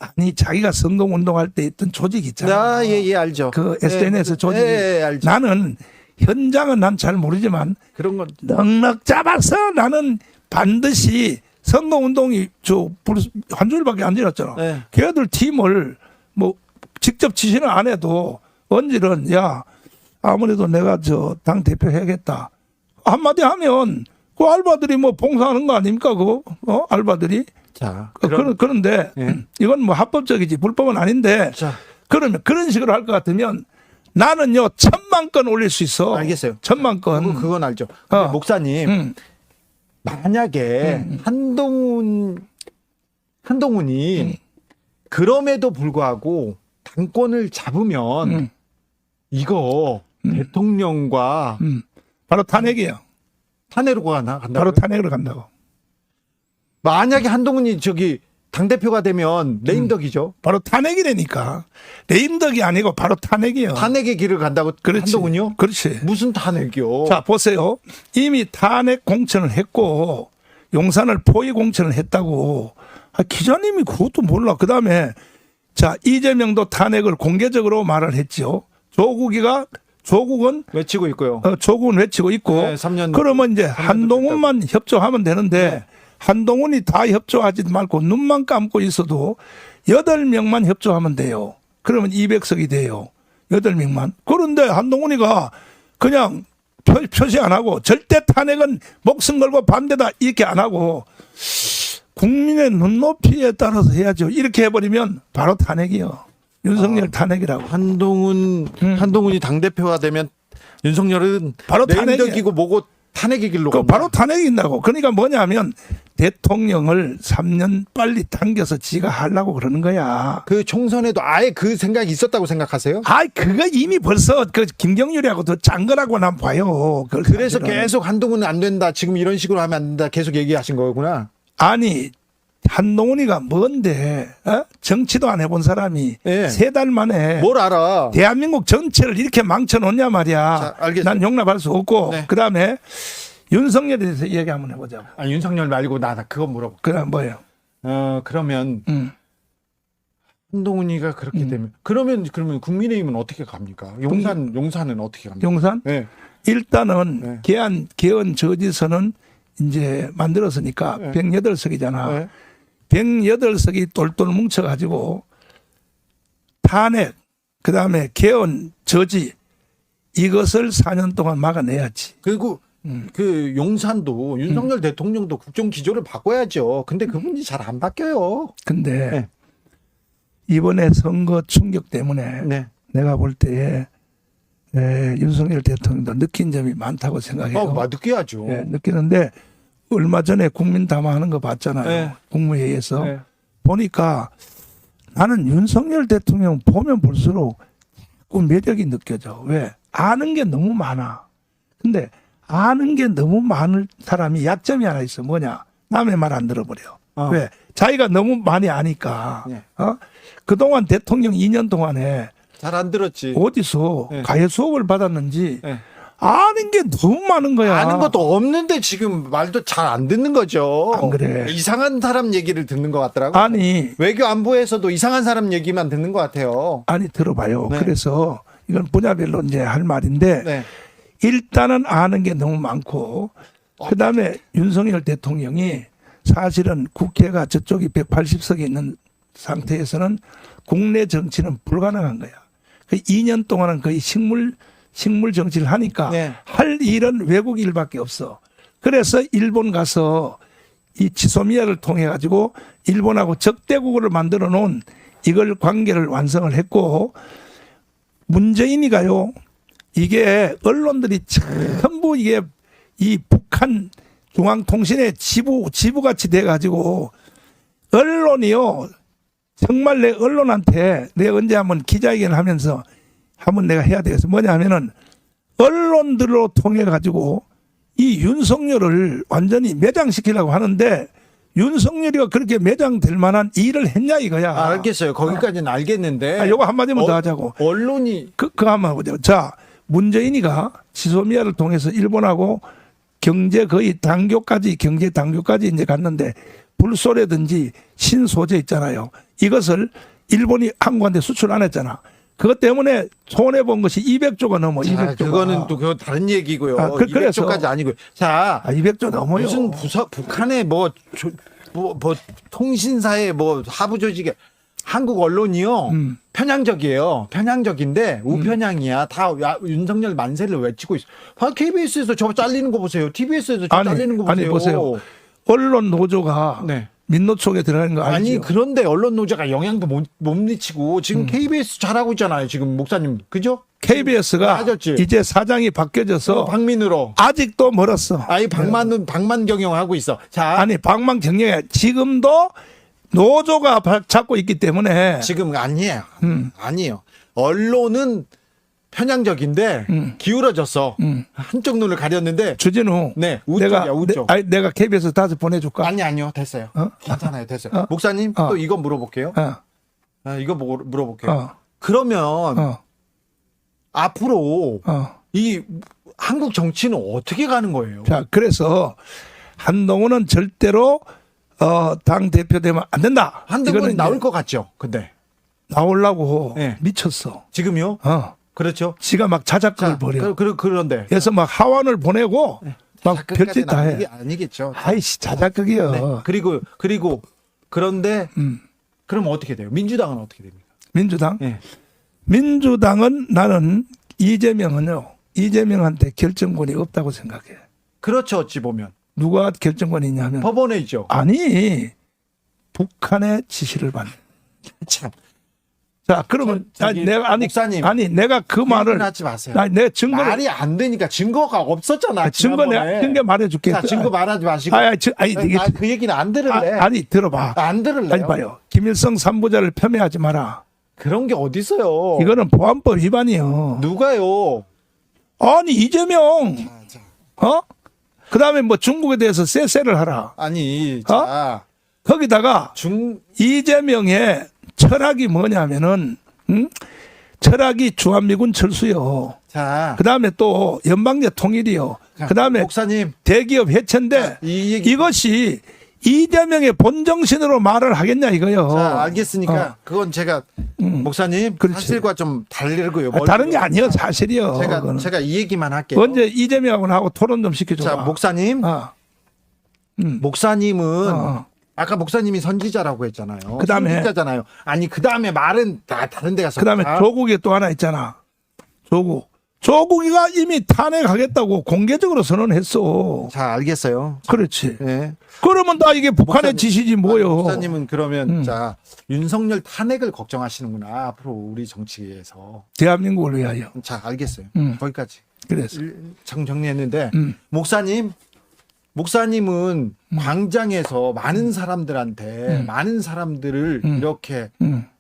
A: 아니 자기가 선거운동할 때 있던 조직 있잖아.
B: 예, 알죠.
A: 그 SNS 조직.
B: 알죠.
A: 나는 현장은 난 잘 모르지만
B: 그런 건
A: 넉넉 잡아서 나는 반드시 선거운동이 한 주일밖에 안 지났잖아.
B: 네.
A: 걔들 팀을 직접 지시는 안 해도 언제는 아무래도 내가 당 대표 해야겠다 한마디 하면 그 알바들이 봉사하는 거 아닙니까 그거 알바들이.
B: 자,
A: 그런데
B: 예.
A: 이건 합법적이지 불법은 아닌데
B: 자.
A: 그러면 그런 식으로 할 것 같으면 나는요 1000만 건 올릴 수 있어.
B: 알겠어요.
A: 1000만 건.
B: 그건 알죠. 근데 목사님 만약에 한동훈이 그럼에도 불구하고 당권을 잡으면 이거 대통령과
A: 바로 탄핵이에요.
B: 탄핵으로 간다고요?
A: 바로 탄핵으로 간다고.
B: 만약에 한동훈이 당대표가 되면 레임덕이죠.
A: 바로 탄핵이라니까. 레임덕이 아니고 바로 탄핵이에요.
B: 탄핵의 길을 간다고
A: 그렇지.
B: 한동훈이요?
A: 그렇지.
B: 무슨 탄핵이요?
A: 자 보세요. 이미 탄핵 공천을 했고 용산을 포위 공천을 했다고. 기자님이 그것도 몰라. 그다음에 이재명도 탄핵을 공개적으로 말을 했죠. 조국은
B: 외치고 있고요.
A: 조국은 외치고 있고.
B: 네, 3년
A: 그러면 이제 한동훈만 협조하면 되는데
B: 네.
A: 한동훈이 다 협조하지 말고 눈만 감고 있어도 8명만 협조하면 돼요. 그러면 200석이 돼요. 8명만. 그런데 한동훈이가 그냥 표시 안 하고 절대 탄핵은 목숨 걸고 반대다 이렇게 안 하고 국민의 눈높이에 따라서 해야죠. 이렇게 해버리면 바로 탄핵이요. 윤석열 탄핵이라고.
B: 한동훈이 당대표가 되면 윤석열은
A: 바로
B: 레임덕이고 뭐고 탄핵의 길로 간다.
A: 바로 탄핵이 있다고. 그러니까 뭐냐면 대통령을 3년 빨리 당겨서 지가 하려고 그러는 거야.
B: 그 총선에도 아예 그 생각이 있었다고 생각하세요?
A: 그거 이미 벌써 김경률이하고 더 짠 거라고 난 봐요.
B: 그래서
A: 사실은.
B: 계속 한동훈은 안 된다. 지금 이런 식으로 하면 안 된다. 계속 얘기하신 거구나.
A: 아니 한동훈이가 뭔데 정치도 안 해본 사람이
B: 네.
A: 3달 만에
B: 뭘 알아?
A: 대한민국 전체를 이렇게 망쳐놓냐 말이야.
B: 자, 알겠습니다.
A: 난 용납할 수 없고
B: 네.
A: 그다음에 윤석열에 대해서 얘기 한번 해보자고.
B: 아, 윤석열 말고 나 그거 물어볼게.
A: 그럼 뭐예요?
B: 그러면
A: 음.
B: 한동훈이가 그렇게 되면 그러면 국민의힘은 어떻게 갑니까? 용산은 어떻게 갑니까?
A: 용산?
B: 네.
A: 일단은
B: 네.
A: 개헌 저지선은 이제 만들었으니까
B: 네.
A: 108석이잖아.
B: 네.
A: 108석이 똘똘 뭉쳐가지고 탄핵, 그 다음에 개헌 저지 이것을 4년 동안 막아내야지.
B: 그리고 그 용산도 윤석열 대통령도 국정 기조를 바꿔야죠. 근데 그분이 잘 안 바뀌어요.
A: 근데
B: 네.
A: 이번에 선거 충격 때문에
B: 네.
A: 내가 볼 때에 윤석열 대통령도 느낀 점이 많다고 생각해요.
B: 느껴야죠.
A: 느끼는데 얼마 전에 국민 담화하는 거 봤잖아요.
B: 네.
A: 국무회의에서
B: 네.
A: 보니까 나는 윤석열 대통령 보면 볼수록 자꾸 매력이 느껴져. 왜? 아는 게 너무 많아. 근데 아는 게 너무 많은 사람이 약점이 하나 있어. 뭐냐? 남의 말 안 들어버려. 왜? 자기가 너무 많이 아니까.
B: 네.
A: 그동안 대통령 2년 동안에
B: 잘 안 들었지.
A: 어디서
B: 네.
A: 가해 수업을 받았는지
B: 네.
A: 아는 게 너무 많은 거야.
B: 아는 것도 없는데 지금 말도 잘 안 듣는 거죠.
A: 안 그래.
B: 이상한 사람 얘기를 듣는 것 같더라고.
A: 아니
B: 외교 안보에서도 이상한 사람 얘기만 듣는 것 같아요.
A: 들어봐요.
B: 네.
A: 그래서 이건 분야별로 이제 할 말인데
B: 네.
A: 일단은 아는 게 너무 많고 그다음에 윤석열 대통령이 사실은 국회가 저쪽이 180석이 있는 상태에서는 국내 정치는 불가능한 거야. 그 2년 동안은 거의 식물 정치를 하니까
B: 네.
A: 할 일은 외국 일밖에 없어. 그래서 일본 가서 이 지소미아를 통해 가지고 일본하고 적대국을 만들어 놓은 이걸 관계를 완성을 했고 문재인이가요. 이게 언론들이 전부 이게 이 북한 중앙통신의 지부같이 돼가지고 언론이요. 정말 내 언론한테 내가 언제 한번 기자회견을 하면서 한번 내가 해야 되겠어. 뭐냐 하면은 언론들로 통해 가지고 이 윤석열을 완전히 매장시키려고 하는데 윤석열이가 그렇게 매장될 만한 일을 했냐 이거야.
B: 알겠어요. 거기까지는 알겠는데.
A: 요거 한마디만 더 하자고.
B: 언론이
A: 그거 한번 보자. 자, 문재인이가 지소미아를 통해서 일본하고 경제 당교까지 이제 갔는데 불소라든지 신소재 있잖아요. 이것을 일본이 한국한테 수출 안 했잖아. 그것 때문에 손해본 것이 200조가 넘어. 200조가.
B: 그거는 또 그거 다른 얘기고요.
A: 그래서
B: 200조까지 아니고요. 자,
A: 200조 넘어요.
B: 무슨 북한의 뭐 통신사의 뭐 하부 조직에 한국 언론이요 편향적이에요. 편향적인데 우편향이야. 다 윤석열 만세를 외치고 있어. KBS에서 저 잘리는 거 보세요. TBS에서 저 잘리는 거 보세요.
A: 아니 보세요. 언론 노조가
B: 네.
A: 민노총에 들어가는 거 아니죠?
B: 아니 그런데 언론 노조가 영향도 못 미치고 지금 KBS 잘하고 있잖아요. 지금 목사님 그죠?
A: KBS가
B: 맞았지?
A: 이제 사장이 바뀌어져서
B: 박민으로
A: 아직도 멀었어.
B: 아니 방만 경영하고 있어. 자,
A: 아니 방만 경영해. 지금도 노조가 잡고 있기 때문에
B: 지금 아니에요. 아니에요. 언론은 편향적인데 기울어졌어. 한쪽 눈을 가렸는데
A: 주진우.
B: 네, 우쪽이야, 우쪽.
A: 내가 KBS 다시 보내줄까?
B: 아니요, 됐어요. 괜찮아요, 됐어요. 목사님 또 이거 물어볼게요. 이거 물어볼게요. 그러면 앞으로 이 한국 정치는 어떻게 가는 거예요?
A: 자, 그래서 한동훈은 절대로 당 대표 되면 안 된다.
B: 한동훈 나올 것 같죠? 근데
A: 나오려고
B: 네.
A: 미쳤어.
B: 지금요? 그렇죠.
A: 지가 막 자작극을 벌여.
B: 그런데
A: 그래서 막 하원을 보내고 막 별짓 다 해.
B: 아니겠죠.
A: 아이씨 자작극이야.
B: 네. 그리고 그런데 그럼 어떻게 돼요? 민주당은 어떻게 됩니까?
A: 민주당?
B: 네.
A: 민주당은 나는 이재명한테 결정권이 없다고 생각해.
B: 그렇죠. 어찌 보면.
A: 누가 결정권이 있냐면
B: 법원에 있죠.
A: 아니 북한의 지시를 받는.
B: 참.
A: 자 그러면
B: 목사님,
A: 내가 그 말을
B: 하지 마세요.
A: 내 증거를
B: 말이 안 되니까 증거가 없었잖아.
A: 증거 내가 말해줄게.
B: 자, 증거 말하지 마시고. 그 얘기는 안 들을래.
A: 아니 들어봐.
B: 안 들을래요.
A: 아니 봐요. 김일성 3부자를 폄훼하지 마라.
B: 그런 게 어디 있어요?
A: 이거는 보안법 위반이요.
B: 누가요?
A: 아니 이재명. 그다음에 뭐 중국에 대해서 쎄쎄를 하라.
B: 아니 자
A: 거기다가 이재명의 철학이 뭐냐면은 철학이 주한미군 철수요.
B: 자
A: 그다음에 또 연방제 통일이요. 그다음에
B: 목사님
A: 대기업 해체인데
B: 이 얘기
A: 이것이 이재명의 본정신으로 말을 하겠냐 이거요.
B: 자, 알겠으니까 그건 제가 목사님
A: 그렇지.
B: 사실과 좀 다르고요.
A: 다른 게 아니에요, 사실이요. 그거는.
B: 제가 이 얘기만 할게요.
A: 언제 이재명하고 토론 좀 시켜줘.
B: 자, 목사님. 목사님은 아까 목사님이 선지자라고 했잖아요.
A: 그다음에
B: 선지자잖아요. 아니 그다음에 말은 다 다른 데 가서
A: 그다음에 조국이 또 하나 있잖아. 조국이가 이미 탄핵하겠다고 공개적으로 선언했어.
B: 자, 알겠어요.
A: 그렇지.
B: 네.
A: 그러면 다 이게 북한의
B: 목사님,
A: 지시지 뭐요.
B: 목사님은 그러면 자, 윤석열 탄핵을 걱정하시는구나. 앞으로 우리 정치에서.
A: 대한민국을 위하여.
B: 자, 알겠어요. 거기까지.
A: 그래서
B: 정리했는데 목사님은 광장에서 많은 사람들한테 많은 사람들을 이렇게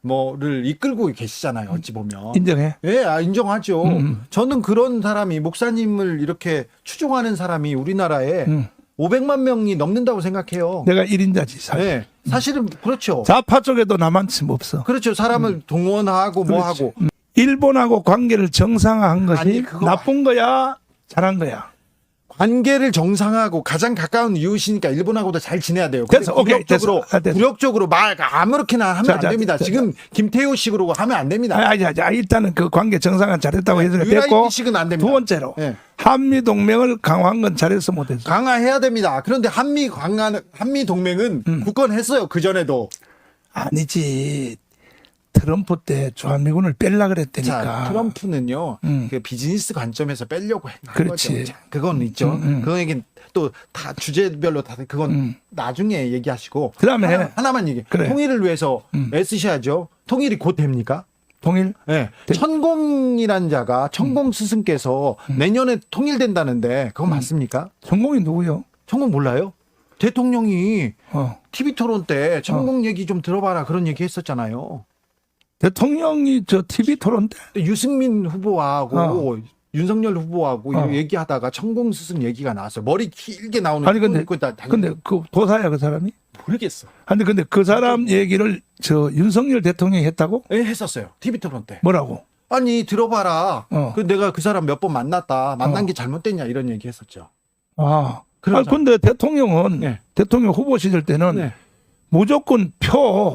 B: 뭐를 이끌고 계시잖아요. 어찌 보면.
A: 인정해.
B: 예, 인정하죠. 저는 그런 사람이 목사님을 이렇게 추종하는 사람이 우리나라에 500만 명이 넘는다고 생각해요.
A: 내가 1인자지 사실.
B: 네, 사실은 그렇죠.
A: 좌파 쪽에도 남한쯤 없어.
B: 그렇죠. 사람을 동원하고 뭐
A: 그렇지.
B: 하고.
A: 일본하고 관계를 정상화한 것이
B: 아니, 그거
A: 나쁜 거야, 잘한 거야.
B: 관계를 정상하고 가장 가까운 이웃이니까 일본하고도 잘 지내야 돼요.
A: 됐어, 오케이,
B: 굴욕적으로
A: 됐어. 됐어.
B: 굴욕적으로 말 아무렇게나 하면
A: 자,
B: 안 됩니다.
A: 자,
B: 지금 김태효식으로 하면 안 됩니다.
A: 아니, 일단은 그 관계 정상화 잘했다고 해서 됐고.
B: 유라이식은 안 됩니다.
A: 두 번째로
B: 네.
A: 한미 동맹을 강화한 건 잘했어 못했어.
B: 강화해야 됩니다. 그런데 한미 동맹은 굳건했어요. 그 전에도.
A: 아니지. 트럼프 때 주한미군을 뺄라 그랬다니까.
B: 자, 트럼프는요, 그 비즈니스 관점에서 빼려고 한
A: 그렇지.
B: 거죠. 자, 그건 있죠. 그건 얘기 또 다 주제별로 다 그건 나중에 얘기하시고.
A: 그다음에
B: 하나만 얘기.
A: 그래.
B: 통일을 위해서 애쓰셔야죠. 통일이 곧 됩니까?
A: 통일?
B: 네. 천공이란 자가 천공 스승께서 내년에 통일된다는데 그건 맞습니까?
A: 전공이 누구요?
B: 천공 몰라요? 대통령이 TV 토론 때 천공 얘기 좀 들어봐라 그런 얘기 했었잖아요.
A: 대통령이 저 TV 토론 때
B: 유승민 후보하고 윤석열 후보하고 얘기하다가 천공 스승 얘기가 나왔어요. 머리 길게 나오는.
A: 아니 근데 그 도사야 그 사람이?
B: 모르겠어.
A: 아니 근데 그 사람 얘기를 저 윤석열 대통령이 했다고?
B: 예, 했었어요. TV 토론 때.
A: 뭐라고?
B: 아니 들어봐라. 그 내가 그 사람 몇 번 만났다. 만난 게 잘못됐냐 이런 얘기 했었죠.
A: 아니 근데 대통령은
B: 네.
A: 대통령 후보 시절 때는
B: 네.
A: 무조건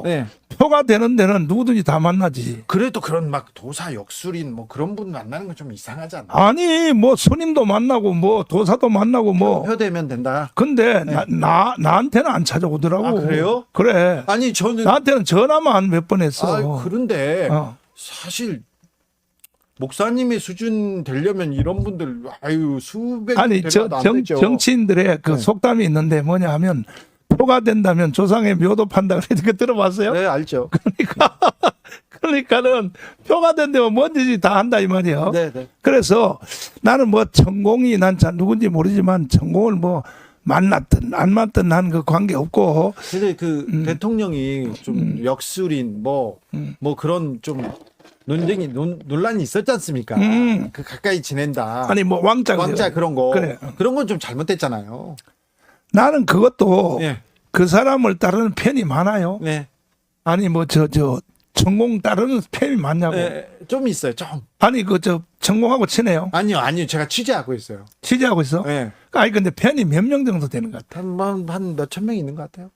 B: 네.
A: 표가 되는 데는 누구든지 다 만나지.
B: 그래도 그런 막 도사 역술인 뭐 그런 분 만나는 건 좀 이상하지 않나?
A: 아니 뭐 스님도 만나고 뭐 도사도 만나고 뭐.
B: 표되면 된다.
A: 근데
B: 네.
A: 나한테는 안 찾아오더라고.
B: 아, 그래요?
A: 그래.
B: 아니 저는
A: 나한테는 전화만 몇 번 했어.
B: 그런데
A: 어.
B: 사실 목사님의 수준 되려면 이런 분들 수백
A: 아니 정치인들의 그
B: 네.
A: 속담이 있는데 뭐냐 하면 표가 된다면 조상의 묘도 판다 그러니까 들어봤어요?
B: 네, 알죠.
A: 그러니까는 표가 된다면 뭔지 다 한다 이 말이에요.
B: 네, 네.
A: 그래서 나는 뭐 천공이 난 잘 누군지 모르지만 천공을 뭐 만났든 안 만났든 난 그 관계 없고.
B: 근데 그 대통령이 좀 역술인 뭐 그런 좀 논란이 있었지 않습니까? 그 가까이 지낸다.
A: 아니 뭐 왕자
B: 그런 거.
A: 그래.
B: 그런 건 좀 잘못됐잖아요.
A: 나는 그것도
B: 네.
A: 그 사람을 따르는 팬이 많아요.
B: 네.
A: 아니 뭐 저 천공 따르는 팬이 많냐고.
B: 네, 좀 있어요. 좀.
A: 아니 그 천공하고 친해요.
B: 아니요. 제가 취재하고 있어요.
A: 취재하고 있어?
B: 네.
A: 아니 근데 팬이 몇 명 정도 되는 것 같아?
B: 한 몇천 명 있는 것 같아요.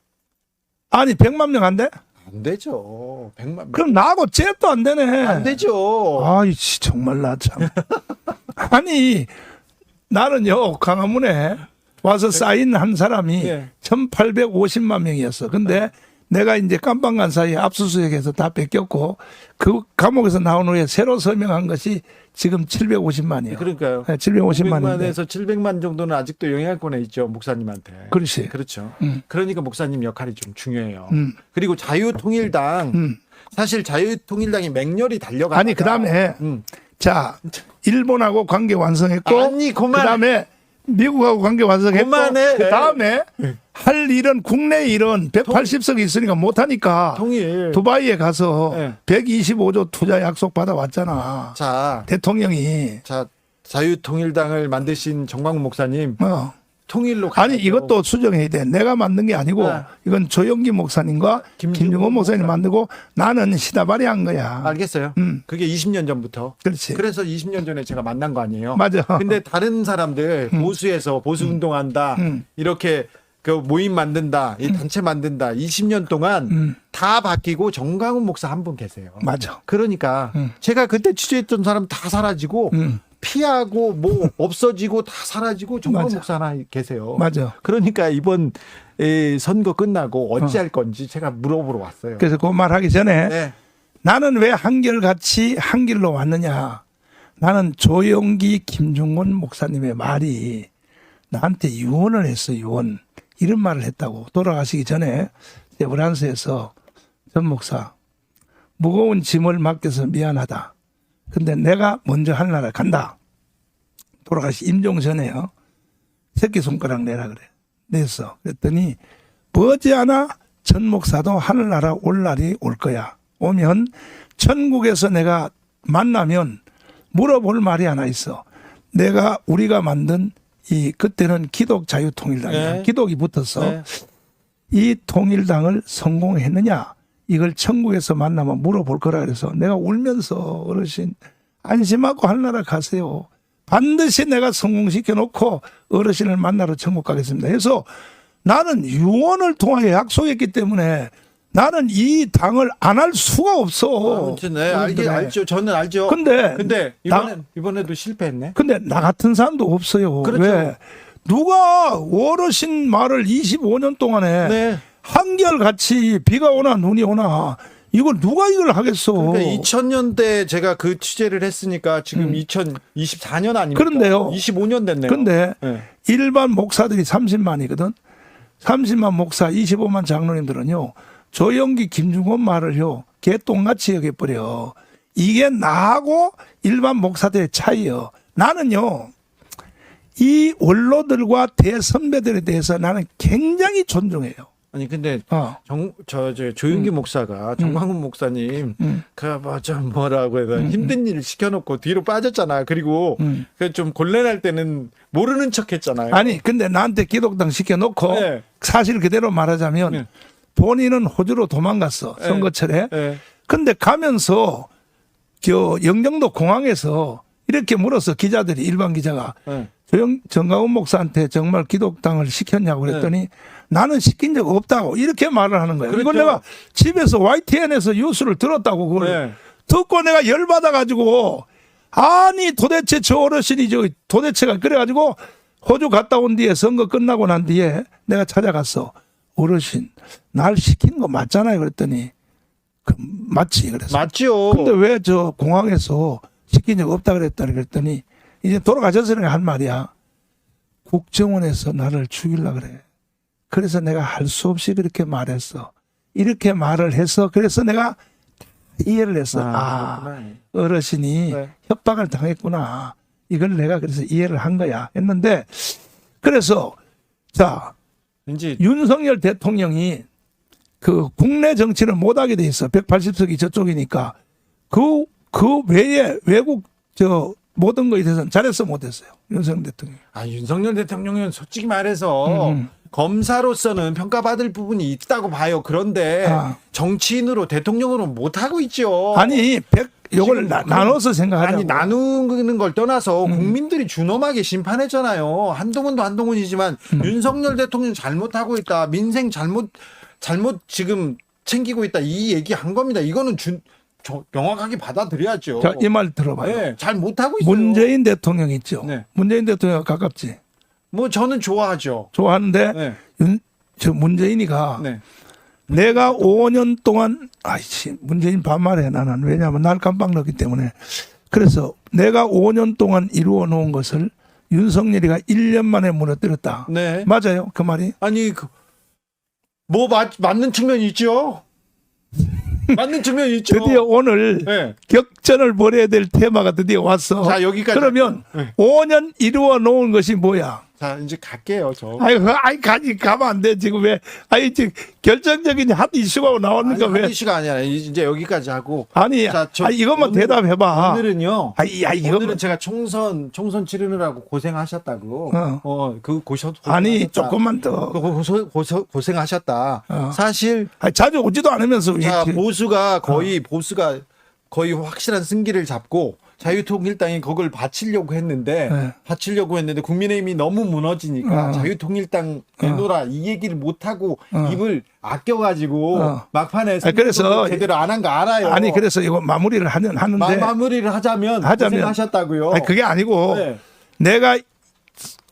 A: 아니 100만 명 안 돼?
B: 안 되죠. 100만 명.
A: 그럼 나하고 잽도 안 되네.
B: 안 되죠.
A: 아이씨 정말 나 참. 아니 나는요 강화문에 와서 사인 한 사람이
B: 네.
A: 1850만 명이었어. 근데 내가 이제 깜빵 간 사이에 압수수색해서 다 뺏겼고 그 감옥에서 나온 후에 새로 서명한 것이 지금 750만이에요.
B: 그러니까요.
A: 750만인데.
B: 500만에서 700만 정도는 아직도 영향권에 있죠. 목사님한테.
A: 그렇지.
B: 그렇죠. 그러니까 목사님 역할이 좀 중요해요.
A: 음.
B: 그리고 자유통일당 사실 자유통일당이 맹렬히 달려가.
A: 아니 그다음에 자 일본하고 관계 완성했고
B: 아니,
A: 그다음에 미국하고 관계 완성했고
B: 그만해.
A: 그다음에 할 일은 국내 일은 180석이 있으니까 못하니까
B: 통일.
A: 두바이에 가서
B: 네.
A: 125조 투자 약속
B: 자,
A: 대통령이
B: 자유통일당을 만드신 정광훈 목사님 통일로
A: 아니
B: 가야죠.
A: 이것도 수정해야 돼. 내가 만든 게 아니고
B: 네.
A: 이건 조영기 목사님과 김중원 목사님이 만들고 나는 시다발이 한 거야.
B: 알겠어요. 그게 20년 전부터.
A: 그렇지.
B: 그래서 20년 전에 제가 만난 거 아니에요.
A: 맞아.
B: 근데 다른 사람들 보수에서 보수 운동한다. 이렇게 그 모임 만든다. 이 단체 만든다. 20년 동안 다 바뀌고 정강훈 목사 한 분 계세요.
A: 맞아.
B: 그러니까 제가 그때 취재했던 사람 다 사라지고 피하고 뭐 없어지고 다 사라지고 정강훈
A: 맞아.
B: 목사 하나 계세요.
A: 맞아.
B: 그러니까 이번 선거 끝나고 어찌할 건지 제가 물어보러 왔어요.
A: 그래서 그 말하기 전에
B: 네.
A: 나는 왜 한결같이 한 길로 왔느냐. 나는 조영기 김중원 목사님의 말이 나한테 유언을 했어. 유언. 이런 말을 했다고. 돌아가시기 전에 프랑스에서 전 목사 무거운 짐을 맡겨서 미안하다. 근데 내가 먼저 하늘나라 간다. 돌아가시 임종 전에요. 새끼손가락 내라 그래. 냈어. 그랬더니 머지않아 전 목사도 하늘나라 올 날이 올 거야. 오면 천국에서 내가 만나면 물어볼 말이 하나 있어. 우리가 만든 그때는 기독자유통일당이야.
B: 네.
A: 기독이 붙어서
B: 네.
A: 이 통일당을 성공했느냐 이걸 천국에서 만나면 물어볼 거라 그래서 내가 울면서 어르신 안심하고 하늘나라 가세요. 반드시 내가 성공시켜 놓고 어르신을 만나러 천국 가겠습니다. 그래서 나는 유언을 통하여 약속했기 때문에 나는 이 당을 안 할 수가 없어.
B: 아무튼 네, 알죠. 저는 알죠.
A: 근데
B: 이번에도 실패했네.
A: 근데 나 같은 사람도 없어요.
B: 그렇죠.
A: 왜? 누가 어르신 말을 25년 동안에
B: 네.
A: 한결같이 비가 오나 눈이 오나 이걸 누가 이걸 하겠어.
B: 그러니까 2000년대 제가 그 취재를 했으니까 지금 2024년 아닙니까?
A: 그런데요.
B: 25년 됐네요.
A: 근데
B: 네.
A: 일반 목사들이 30만이거든. 30만 목사 25만 장로님들은요. 조영기 김중원 말을요. 개똥같이 여겨버려. 이게 나하고 일반 목사들의 차이요. 나는요. 이 원로들과 대선배들에 대해서 나는 굉장히 존중해요.
B: 아니 근데 저 조영기 목사가 정광훈 목사님 그좀 뭐라고 해서 힘든 일을 시켜놓고 뒤로 빠졌잖아. 그리고 그 좀 곤란할 때는 모르는 척했잖아요.
A: 아니 근데 나한테 기독당 시켜놓고
B: 네.
A: 사실 그대로 말하자면
B: 네.
A: 본인은 호주로 도망갔어.
B: 네.
A: 선거철에.
B: 네.
A: 근데 가면서 영종도 공항에서 이렇게 물었어. 기자들이 일반 기자가.
B: 네.
A: 정강훈 목사한테 정말 기독당을 시켰냐고 그랬더니 나는 시킨 적 없다고 이렇게 말을 하는 거예요.
B: 그렇죠.
A: 이걸 내가 집에서 YTN에서 뉴스를 들었다고 그걸
B: 네.
A: 듣고 내가 열받아가지고 아니 도대체 저 어르신이 도대체가 그래가지고 호주 갔다 온 뒤에 선거 끝나고 난 뒤에 내가 찾아갔어. 어르신 날 시킨 거 맞잖아요. 그랬더니 맞지 그래서.
B: 맞죠.
A: 근데 왜 저 공항에서 시킨 적 없다 그랬더니 이제 돌아가셨으니까 한 말이야. 국정원에서 나를 죽이려고 그래. 그래서 내가 할 수 없이 그렇게 말했어. 이렇게 말을 해서 그래서 내가 이해를 했어. 어르신이
B: 네.
A: 협박을 당했구나. 이걸 내가 그래서 이해를 한 거야. 했는데 그래서 자
B: 왠지
A: 윤석열 대통령이 그 국내 정치를 못하게 돼 있어. 180석이 저쪽이니까 그 외에 외국 모든 거에 대해서는 잘했어 못했어요. 윤석열 대통령.
B: 윤석열 대통령은 솔직히 말해서 검사로서는 평가받을 부분이 있다고 봐요. 그런데 정치인으로 대통령으로 못하고 있죠.
A: 아니 요걸 나눠서 생각하자고.
B: 아니 나누는 걸 떠나서 국민들이 준엄하게 심판했잖아요. 한동훈도 한동훈이지만 윤석열 대통령 잘못하고 있다. 민생 잘못 지금 챙기고 있다. 이 얘기 한 겁니다. 이거는 명확하게 받아들여야죠.
A: 자, 이 말 들어봐요.
B: 네, 잘 못하고 있어요.
A: 문재인 대통령 있죠.
B: 네.
A: 문재인 대통령 가깝지.
B: 뭐 저는 좋아하죠.
A: 좋아하는데
B: 네.
A: 저 문재인이가
B: 네.
A: 내가 5년 동안 문재인 반말해 나는 왜냐하면 날 깜빡 넣기 때문에 그래서 내가 5년 동안 이루어 놓은 것을 윤석열이가 1년 만에 무너뜨렸다.
B: 네.
A: 맞아요 그 말이?
B: 아니 맞는 측면이 있죠. 맞는 측면이 있죠.
A: 드디어 오늘
B: 네.
A: 격전을 벌여야 될 테마가 드디어 왔어.
B: 자 여기까지.
A: 그러면
B: 네.
A: 5년 이루어 놓은 것이 뭐야?
B: 자, 이제 갈게요, 저.
A: 가면 안 돼. 지금 왜? 지금 결정적인 핫 이슈가 나왔는가 왜?
B: 이슈가 아니라 이제 여기까지 하고.
A: 아니,
B: 자,
A: 이것만 대답해봐.
B: 오늘은요.
A: 이거만.
B: 오늘은 제가 총선 치르느라고 고생하셨다고.
A: 아니, 조금만 더.
B: 고생하셨다. 사실
A: 자주 오지도 않으면서.
B: 자, 보수가 거의 확실한 승기를 잡고 자유통일당이 그걸 바치려고 했는데 국민의힘이 너무 무너지니까 자유통일당 내놓으라 이 얘기를 못 하고 입을 아껴가지고 막판에
A: 그래서
B: 제대로 안 한 거 알아요.
A: 아니 그래서 이거 마무리를 하는데
B: 마무리를 하자면 고생하셨다고요.
A: 그게 아니고
B: 네.
A: 내가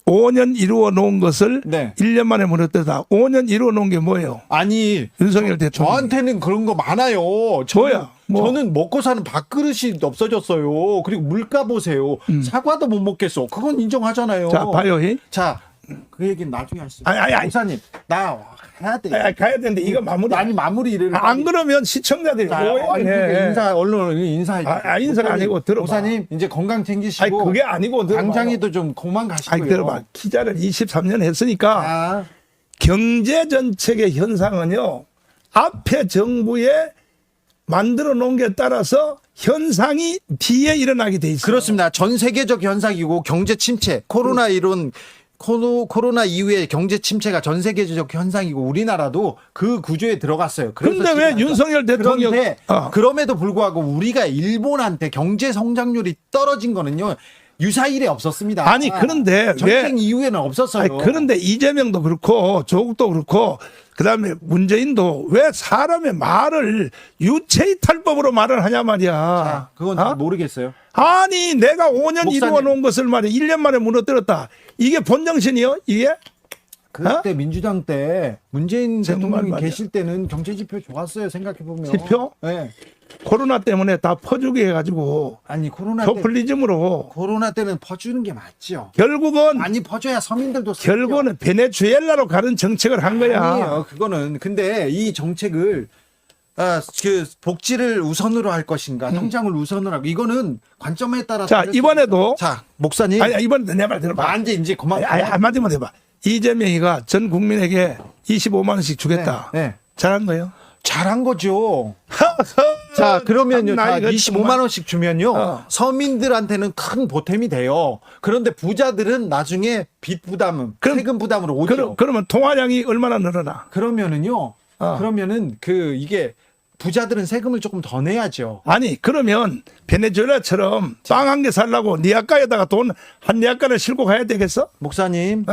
A: 5년 이루어 놓은 것을
B: 네.
A: 1년 만에 무너뜨렸다. 5년 이루어 놓은 게 뭐예요?
B: 아니
A: 윤석열 대통령.
B: 저한테는 그런 거 많아요. 저는 먹고 사는 밥그릇이 없어졌어요. 그리고 물가 보세요. 사과도 못 먹겠어. 그건 인정하잖아요.
A: 자, 봐요.
B: 자, 그 얘기는 나중에 하시죠.
A: 아니.
B: 목사님, 나 해야 돼.
A: 가야 되는데 이거 마무리.
B: 아니 마무리를.
A: 안 그러면 시청자들이 오해해.
B: 언론 인사해.
A: 인사가 아니고 들어봐.
B: 목사님 이제 건강 챙기시고.
A: 그게 아니고 들어봐.
B: 당장에도 좀 그만 가시고요.
A: 들어봐. 기자를 23년 했으니까 경제 정책의 현상은요. 앞에 정부에 만들어 놓은 게 따라서 현상이 뒤에 일어나게 돼 있어요.
B: 그렇습니다. 전 세계적 현상이고 경제 침체, 코로나 이후에 경제 침체가 전 세계적 현상이고 우리나라도 그 구조에 들어갔어요.
A: 그런데 왜 윤석열 대통령
B: 그럼에도 불구하고 우리가 일본한테 경제 성장률이 떨어진 거는요. 유사일에 없었습니다.
A: 아니 그런데
B: 전쟁 이후에는 없었어요.
A: 그런데 이재명도 그렇고 조국도 그렇고 그다음에 문재인도 왜 사람의 말을 유체이탈법으로 말을 하냐 말이야.
B: 자, 그건 잘 모르겠어요.
A: 아니 내가 5년
B: 목사님.
A: 이루어 놓은 것을 말이야 1년 만에 무너뜨렸다. 이게 본정신이요? 이게?
B: 그때 민주당 때 문재인 대통령이
A: 말이야.
B: 계실 때는 경제 지표 좋았어요. 생각해 보면.
A: 지표?
B: 네.
A: 코로나 때문에 다 퍼주게 해가지고
B: 아니
A: 포퓰리즘으로
B: 코로나 때는 퍼주는 게 맞죠.
A: 결국은
B: 많이 퍼줘야 서민들도
A: 결국은 베네수엘라로 가는 정책을 한 거야.
B: 아니에요. 그거는 근데 이 정책을 그 복지를 우선으로 할 것인가, 성장을 우선으로 하고 이거는 관점에 따라서.
A: 자 이번에도
B: 자 목사님.
A: 아니 이번에 내 말 들어봐.
B: 이제 그만.
A: 한마디만 해봐. 이재명이가 전 국민에게 25만 원씩 주겠다.
B: 네.
A: 잘한 거예요?
B: 잘한 거죠. 자, 그러면요. 25만 원씩 주면요. 서민들한테는 큰 보탬이 돼요. 그런데 부자들은 나중에 빚 부담은, 세금 부담으로 오죠.
A: 그러면 통화량이 얼마나 늘어나?
B: 그러면은요. 그러면은 이게 부자들은 세금을 조금 더 내야죠.
A: 아니, 그러면 베네수엘라처럼 빵 한 개 살라고 니아까에다가 돈 한 니아까를 싣고 가야 되겠어?
B: 목사님.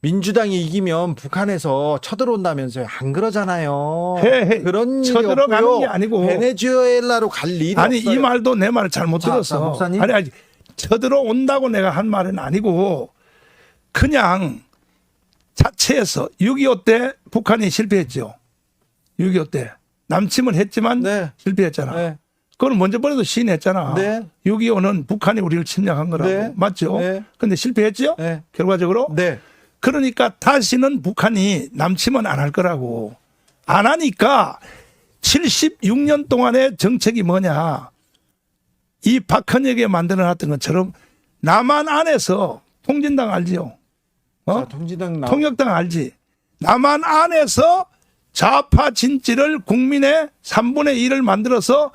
B: 민주당이 이기면 북한에서 쳐들어온다면서요. 안 그러잖아요. 그런 일이
A: 쳐들어가는
B: 없고요.
A: 게 아니고
B: 베네수엘라로 갈 일이
A: 아니
B: 없어요.
A: 이 말도 내 말을 잘못 들었어.
B: 목사님.
A: 아니 쳐들어온다고 내가 한 말은 아니고 그냥 자체에서 6.25 때 북한이 실패했죠. 6.25 때 남침을 했지만 실패했잖아.
B: 네.
A: 그걸 먼저 버려도 시인했잖아.
B: 네.
A: 6.25는 북한이 우리를 침략한 거라고.
B: 네.
A: 맞죠?
B: 네.
A: 근데 실패했죠?
B: 네.
A: 결과적으로?
B: 네.
A: 그러니까 다시는 북한이 남침은 안 할 거라고. 안 하니까 76년 동안의 정책이 뭐냐. 이 박헌혁이 만들어놨던 것처럼 남한 안에서 통진당 알지요? 통역당 알지? 남한 안에서 좌파 진지를 국민의 3분의 1을 만들어서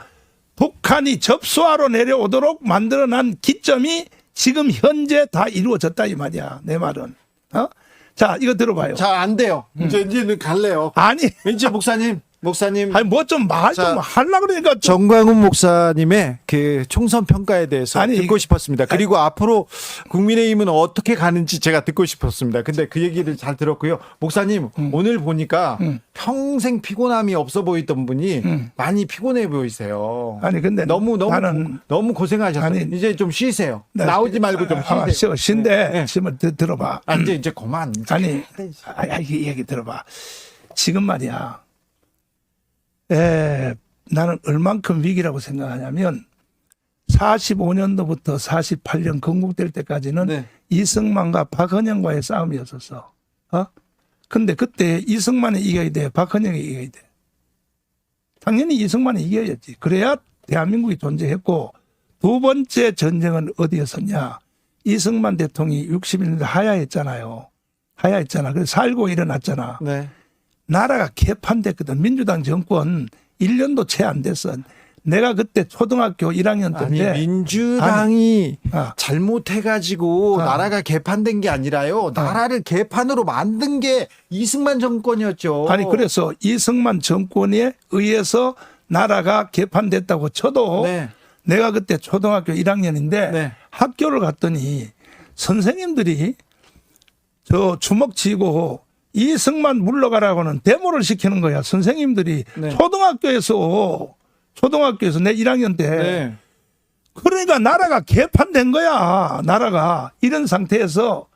A: 북한이 접수하러 내려오도록 만들어난 기점이 지금 현재 다 이루어졌다 이 말이야. 내 말은. 자, 이거 들어봐요.
B: 자, 안 돼요. 이제는 갈래요.
A: 아니.
B: 왠지 목사님.
A: 아니, 뭐 좀 말 좀 하려고 그러니까.
B: 정광훈 목사님의 그 총선 평가에 대해서 듣고 싶었습니다. 그리고 앞으로 국민의힘은 어떻게 가는지 제가 듣고 싶었습니다. 근데 그 얘기를 잘 들었고요. 목사님, 오늘 보니까 평생 피곤함이 없어 보이던 분이 많이 피곤해 보이세요.
A: 아니, 근데
B: 너무 고생하셨어요.
A: 아니,
B: 이제 좀 쉬세요. 나오지 말고 좀 쉬세요.
A: 쉰데, 들어봐.
B: 이제 그만.
A: 아니, 이 얘기 들어봐. 지금 말이야. 나는 얼만큼 위기라고 생각하냐면 45년도부터 48년 건국될 때까지는 이승만과 박헌영과의 싸움이었었어. 근데 그때 이승만이 이겨야 돼? 박헌영이 이겨야 돼? 당연히 이승만이 이겨야지. 그래야 대한민국이 존재했고 두 번째 전쟁은 어디였었냐? 이승만 대통령이 60일 하야했잖아요. 하야했잖아. 그래서 살고 일어났잖아.
B: 네.
A: 나라가 개판됐거든. 민주당 정권 1년도 채 안 됐어. 내가 그때 초등학교 1학년
B: 아니
A: 때인데
B: 민주당이
A: 아.
B: 잘못해가지고 나라가 개판된 게 아니라요. 나라를 개판으로 만든 게 이승만 정권이었죠.
A: 아니 그래서 이승만 정권에 의해서 나라가 개판됐다고 쳐도
B: 네.
A: 내가 그때 초등학교 1학년인데
B: 네.
A: 학교를 갔더니 선생님들이 저 주먹 쥐고 이승만 물러가라고는 데모를 시키는 거야. 선생님들이
B: 네.
A: 초등학교에서 내 1학년 때
B: 네.
A: 그러니까 나라가 개판된 거야. 나라가 이런 상태에서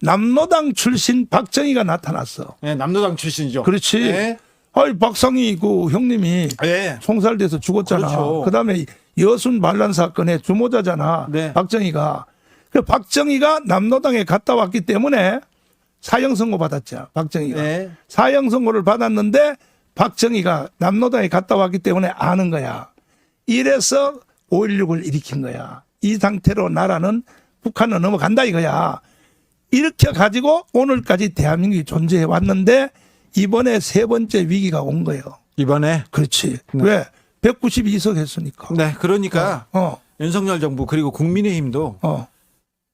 A: 남로당 출신 박정희가 나타났어.
B: 네, 남로당 출신이죠.
A: 그렇지.
B: 네.
A: 아이 박상희 그 형님이
B: 네.
A: 총살돼서 죽었잖아.
B: 그렇죠.
A: 그다음에 여순 반란 사건의 주모자잖아.
B: 네.
A: 박정희가. 그 박정희가 남로당에 갔다 왔기 때문에 사형 선고 받았죠. 박정희가.
B: 네.
A: 사형 선고를 받았는데 박정희가 남로당에 갔다 왔기 때문에 아는 거야. 이래서 5.16을 일으킨 거야. 이 상태로 나라는 북한으로 넘어간다 이거야. 이렇게 가지고 오늘까지 대한민국이 존재해 왔는데 이번에 세 번째 위기가 온 거예요.
B: 이번에
A: 그렇지. 왜? 192석 했으니까.
B: 네, 그러니까 윤석열 정부 그리고 국민의힘도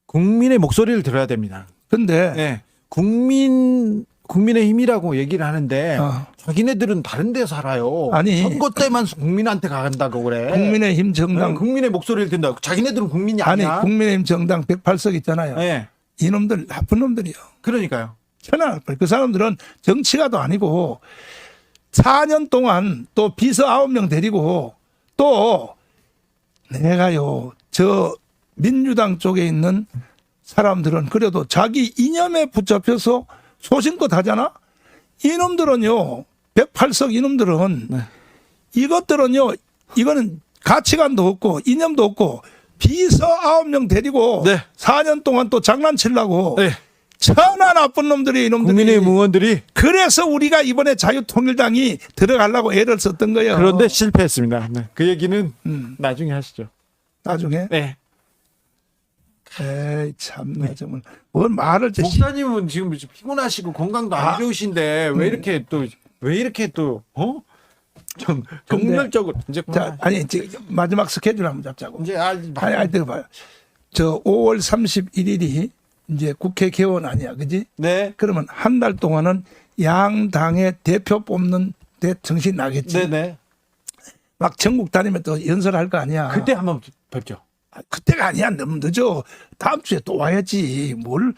B: 국민의 목소리를 들어야 됩니다.
A: 근데
B: 네. 국민의힘이라고 얘기를 하는데 자기네들은 다른 데 살아요.
A: 아니.
B: 선거 때만 국민한테 간다고 그래.
A: 국민의힘 정당.
B: 네, 국민의 목소리를 듣는다. 자기네들은 국민이
A: 아니,
B: 아니야.
A: 국민의힘 정당 108석 있잖아요.
B: 네.
A: 이놈들 나쁜 놈들이요.
B: 그러니까요.
A: 천하나쁠. 그 사람들은 정치가도 아니고 4년 동안 또 비서 9명 데리고 또 내가요 저 민주당 쪽에 있는 사람들은 그래도 자기 이념에 붙잡혀서 소신껏 하잖아. 이놈들은요 108석 이놈들은
B: 네.
A: 이것들은요 이거는 가치관도 없고 이념도 없고 비서 9명 데리고
B: 네.
A: 4년 동안 또 장난치려고
B: 네.
A: 천하 나쁜 놈들이 이놈들이.
B: 국민의힘 의원들이
A: 그래서 우리가 이번에 자유통일당이 들어가려고 애를 썼던 거예요.
B: 그런데 실패했습니다. 네. 그 얘기는 나중에 하시죠.
A: 나중에.
B: 네.
A: 에이 참나 정말 뭘 말을 저
B: 목사님은 지금 피곤하시고 건강도 안 좋으신데 왜 이렇게 또 정열적으로 이제
A: 자, 아니 이제 마지막 스케줄 한번 잡자고.
B: 이제
A: 아니 들어봐요. 저 5월 31일이 이제 국회 개원 아니야, 그지?
B: 네.
A: 그러면 한 달 동안은 양당의 대표 뽑는 데 정신 나겠지.
B: 네네.
A: 막 전국 다니면 또 연설할 거 아니야.
B: 그때 한번 뵙죠.
A: 그때가 아니야. 너무 늦어. 다음 주에 또 와야지. 뭘.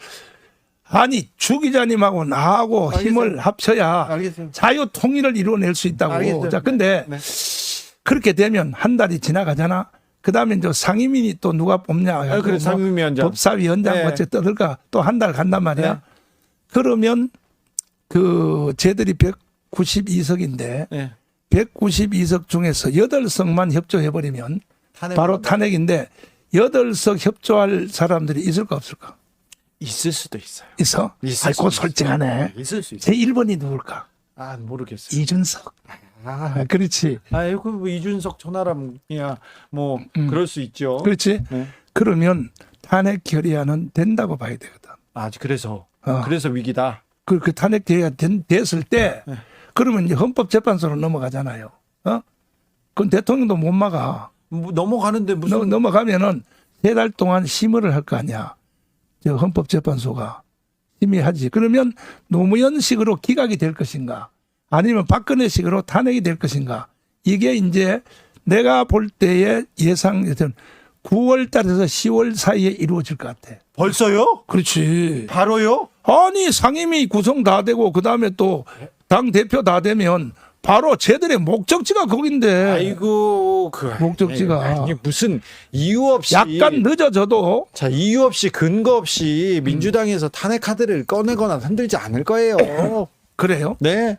A: 아니 주 기자님하고 나하고
B: 알겠어요.
A: 힘을 합쳐야
B: 알겠어요.
A: 자유 통일을 이뤄낼 수 있다고.
B: 알겠어요.
A: 자, 근데
B: 네.
A: 그렇게 되면 한 달이 지나가잖아. 그다음에 이제 상임위니 또 누가 뽑냐.
B: 그래 상임위원장.
A: 법사위원장
B: 네.
A: 어째 떠들까 또 한 달 간단 말이야.
B: 네.
A: 그러면 그 쟤들이 192석인데
B: 네.
A: 192석 중에서 8석만 협조해버리면 바로 탄핵인데 8석 협조할 사람들이 있을까 없을까?
B: 있을 수도 있어요.
A: 있어?
B: 있을
A: 아이고
B: 수도
A: 솔직하네.
B: 있을 수 있어요.
A: 제 1번이 누굴까?
B: 아 모르겠어요.
A: 이준석.
B: 아,
A: 그렇지.
B: 아이고 뭐 이준석 천하람이야 뭐 그럴 수 있죠.
A: 그렇지.
B: 네.
A: 그러면 탄핵 결의안은 된다고 봐야 되거든.
B: 아 그래서
A: 어.
B: 위기다.
A: 그 탄핵 결의안 됐을 때
B: 네.
A: 그러면 이제 헌법재판소로 넘어가잖아요. 그건 대통령도 못 막아.
B: 뭐 넘어가는데 무슨
A: 넘어가면은 3달 동안 심의를 할 거 아니야. 저 헌법재판소가 심의하지. 그러면 노무현식으로 기각이 될 것인가, 아니면 박근혜식으로 탄핵이 될 것인가. 이게 이제 내가 볼 때의 예상 9월 달에서 10월 사이에 이루어질 것 같아.
B: 벌써요?
A: 그렇지.
B: 바로요?
A: 아니 상임위 구성 다 되고 그다음에 또 당 대표 다 되면 바로 쟤들의 목적지가 거긴데.
B: 아이고
A: 목적지가.
B: 아니, 무슨 이유 없이
A: 약간 늦어져도
B: 자 이유 없이 근거 없이 민주당에서 탄핵 카드를 꺼내거나 흔들지 않을 거예요.
A: 그래요.
B: 네.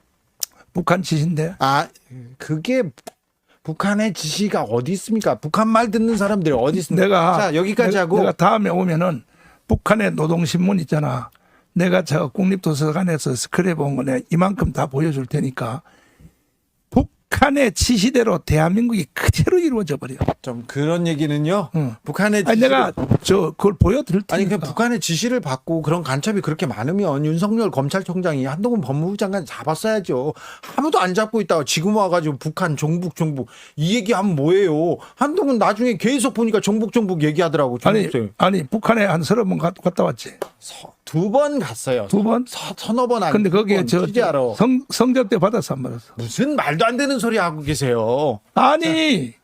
A: 북한 짓인데.
B: 아 그게 북한의 지시가 어디 있습니까? 북한 말 듣는 사람들이 어디 있습니까? 자 여기까지 하고
A: 내가 다음에 오면은 북한의 노동신문 있잖아. 내가 저 국립도서관에서 스크랩 온 거 내가 이만큼 다 보여줄 테니까 북한의 지시대로 대한민국이 그대로 이루어져 버려.
B: 좀 그런 얘기는요.
A: 응.
B: 북한의
A: 아니
B: 지시를
A: 내가 그걸 보여드릴
B: 아니
A: 테니까.
B: 그 북한의 지시를 받고 그런 간첩이 그렇게 많으면 윤석열 검찰총장이 한동훈 법무부 장관 잡았어야죠. 아무도 안 잡고 있다가 지금 와가지고 북한 종북 이 얘기하면 뭐예요? 한동훈 나중에 계속 보니까 종북 얘기하더라고.
A: 아니 북한에 한 30번 갔다 왔지.
B: 2번 갔어요.
A: 2번?
B: 서너 번
A: 근데 거기에
B: 취재하러.
A: 성적 때 받았어 안 받았어?
B: 무슨 말도 안 되는 소리 하고 계세요.
A: 아니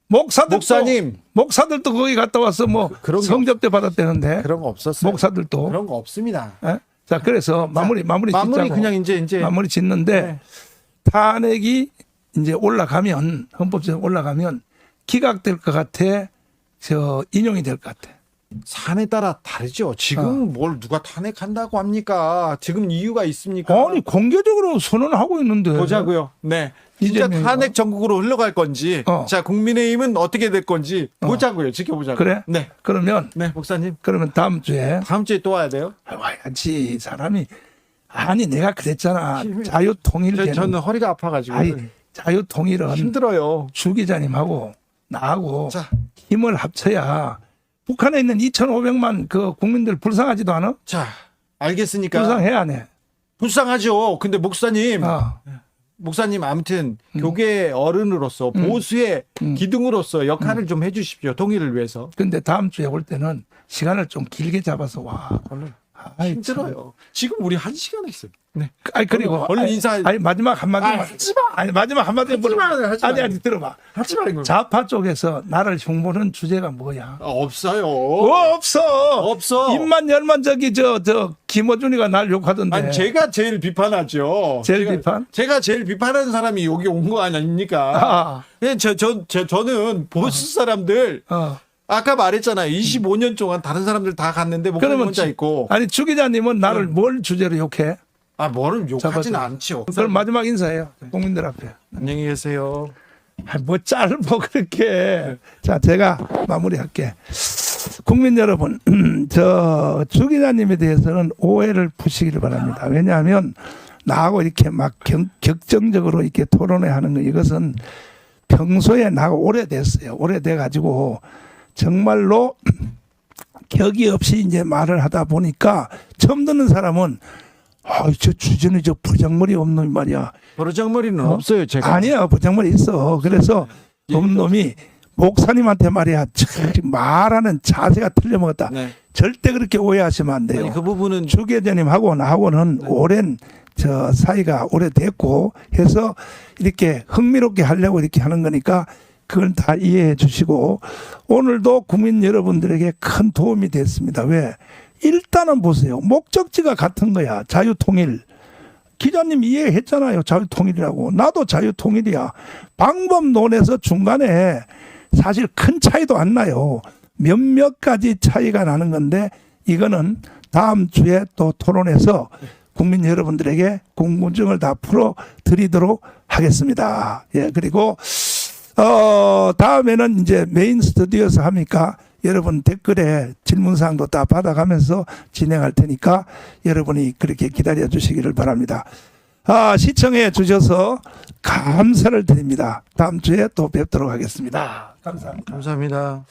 A: 목사들도 거기 갔다 와서 뭐
B: 그런 게
A: 성적 때 받았다는데
B: 그런 거 없었어요.
A: 목사들도.
B: 그런 거 없습니다.
A: 예? 자 그래서 마무리 짓자고.
B: 그냥 이제
A: 마무리 짓는데
B: 네.
A: 탄핵이 이제 올라가면 헌법재판 올라가면 기각될 것 같아. 인용이 될 것 같아.
B: 사안에 따라 다르죠. 지금 뭘 누가 탄핵한다고 합니까? 지금 이유가 있습니까?
A: 아니 공개적으로 선언하고 있는데.
B: 보자고요. 네. 진짜
A: 이재명이가.
B: 탄핵 전국으로 흘러갈 건지, 자 국민의힘은 어떻게 될 건지 보자고요. 지켜보자고요.
A: 그래?
B: 네.
A: 그러면
B: 목사님.
A: 그러면 다음 주에
B: 또 와야 돼요?
A: 와야지. 사람이 아니 내가 그랬잖아.
B: 힘이-
A: 자유통일되는.
B: 저는 허리가 아파가지고
A: 자유통일은
B: 힘들어요.
A: 주 기자님하고 나하고
B: 자.
A: 힘을 합쳐야 북한에 있는 2,500만 그 국민들 불쌍하지도 않아?
B: 자, 알겠으니까.
A: 불쌍해 안 해?
B: 불쌍하죠. 근데 목사님 아무튼 교계 어른으로서 보수의 기둥으로서 역할을 좀 해주십시오. 통일을 위해서.
A: 근데 다음 주에 올 때는 시간을 좀 길게 잡아서 와. 아이,
B: 힘들어요. 지금 우리 1시간 했어요. 네.
A: 아니 그리고
B: 얼른 인사.
A: 아니 마지막 한마디만.
B: 하지 마.
A: 아니 마지막 한마디
B: 하지 마. 하지 마.
A: 아니 들어봐.
B: 하지 말고.
A: 좌파 쪽에서 나를 흉보는 주제가 뭐야?
B: 없어요.
A: 없어.
B: 없어.
A: 입만 열만 저기 저 김어준이가 날 욕하던데.
B: 아니 제가 제일 비판하죠.
A: 비판?
B: 제가 제일 비판하는 사람이 여기 온 거 아닙니까? 저는 보수 사람들 아까 말했잖아요. 25년 동안 다른 사람들 다 갔는데 목사님 혼자 있고.
A: 아니 주 기자님은 나를 뭘 주제로 욕해?
B: 뭐를 욕하진
A: 잡아서.
B: 않죠.
A: 그럼 마지막 인사해요. 국민들 앞에.
B: 안녕히 계세요.
A: 뭐 짧어 그렇게. 자 제가 마무리할게. 국민 여러분, 주 기자님에 대해서는 오해를 푸시기를 바랍니다. 왜냐하면 나하고 이렇게 막 격정적으로 이렇게 토론회 하는 거 이것은 평소에 나하고 오래됐어요. 오래돼 가지고 정말로 격이 없이 이제 말을 하다 보니까 처음 듣는 사람은 저 주전이 저 버장머리 없는 말이야.
B: 버장머리는 없어요, 제가.
A: 아니야, 버장머리 있어. 그래서 놈이 목사님한테 말이야 말하는 자세가 틀려먹었다.
B: 네.
A: 절대 그렇게 오해하시면 안 돼요.
B: 아니, 그 부분은
A: 주 기자님하고 나하고는 오랜 사이가 오래됐고 해서 이렇게 흥미롭게 하려고 이렇게 하는 거니까 그걸 다 이해해 주시고 오늘도 국민 여러분들에게 큰 도움이 됐습니다. 왜? 일단은 보세요. 목적지가 같은 거야. 자유통일. 기자님 이해했잖아요. 자유통일이라고. 나도 자유통일이야. 방법론에서 중간에 사실 큰 차이도 안 나요. 몇몇 가지 차이가 나는 건데 이거는 다음 주에 또 토론해서 국민 여러분들에게 궁금증을 다 풀어드리도록 하겠습니다. 예, 그리고 다음에는 이제 메인 스튜디오에서 하니까 여러분 댓글에 질문사항도 다 받아가면서 진행할 테니까 여러분이 그렇게 기다려 주시기를 바랍니다. 시청해 주셔서 감사를 드립니다. 다음 주에 또 뵙도록 하겠습니다. 감사합니다.
B: 감사합니다.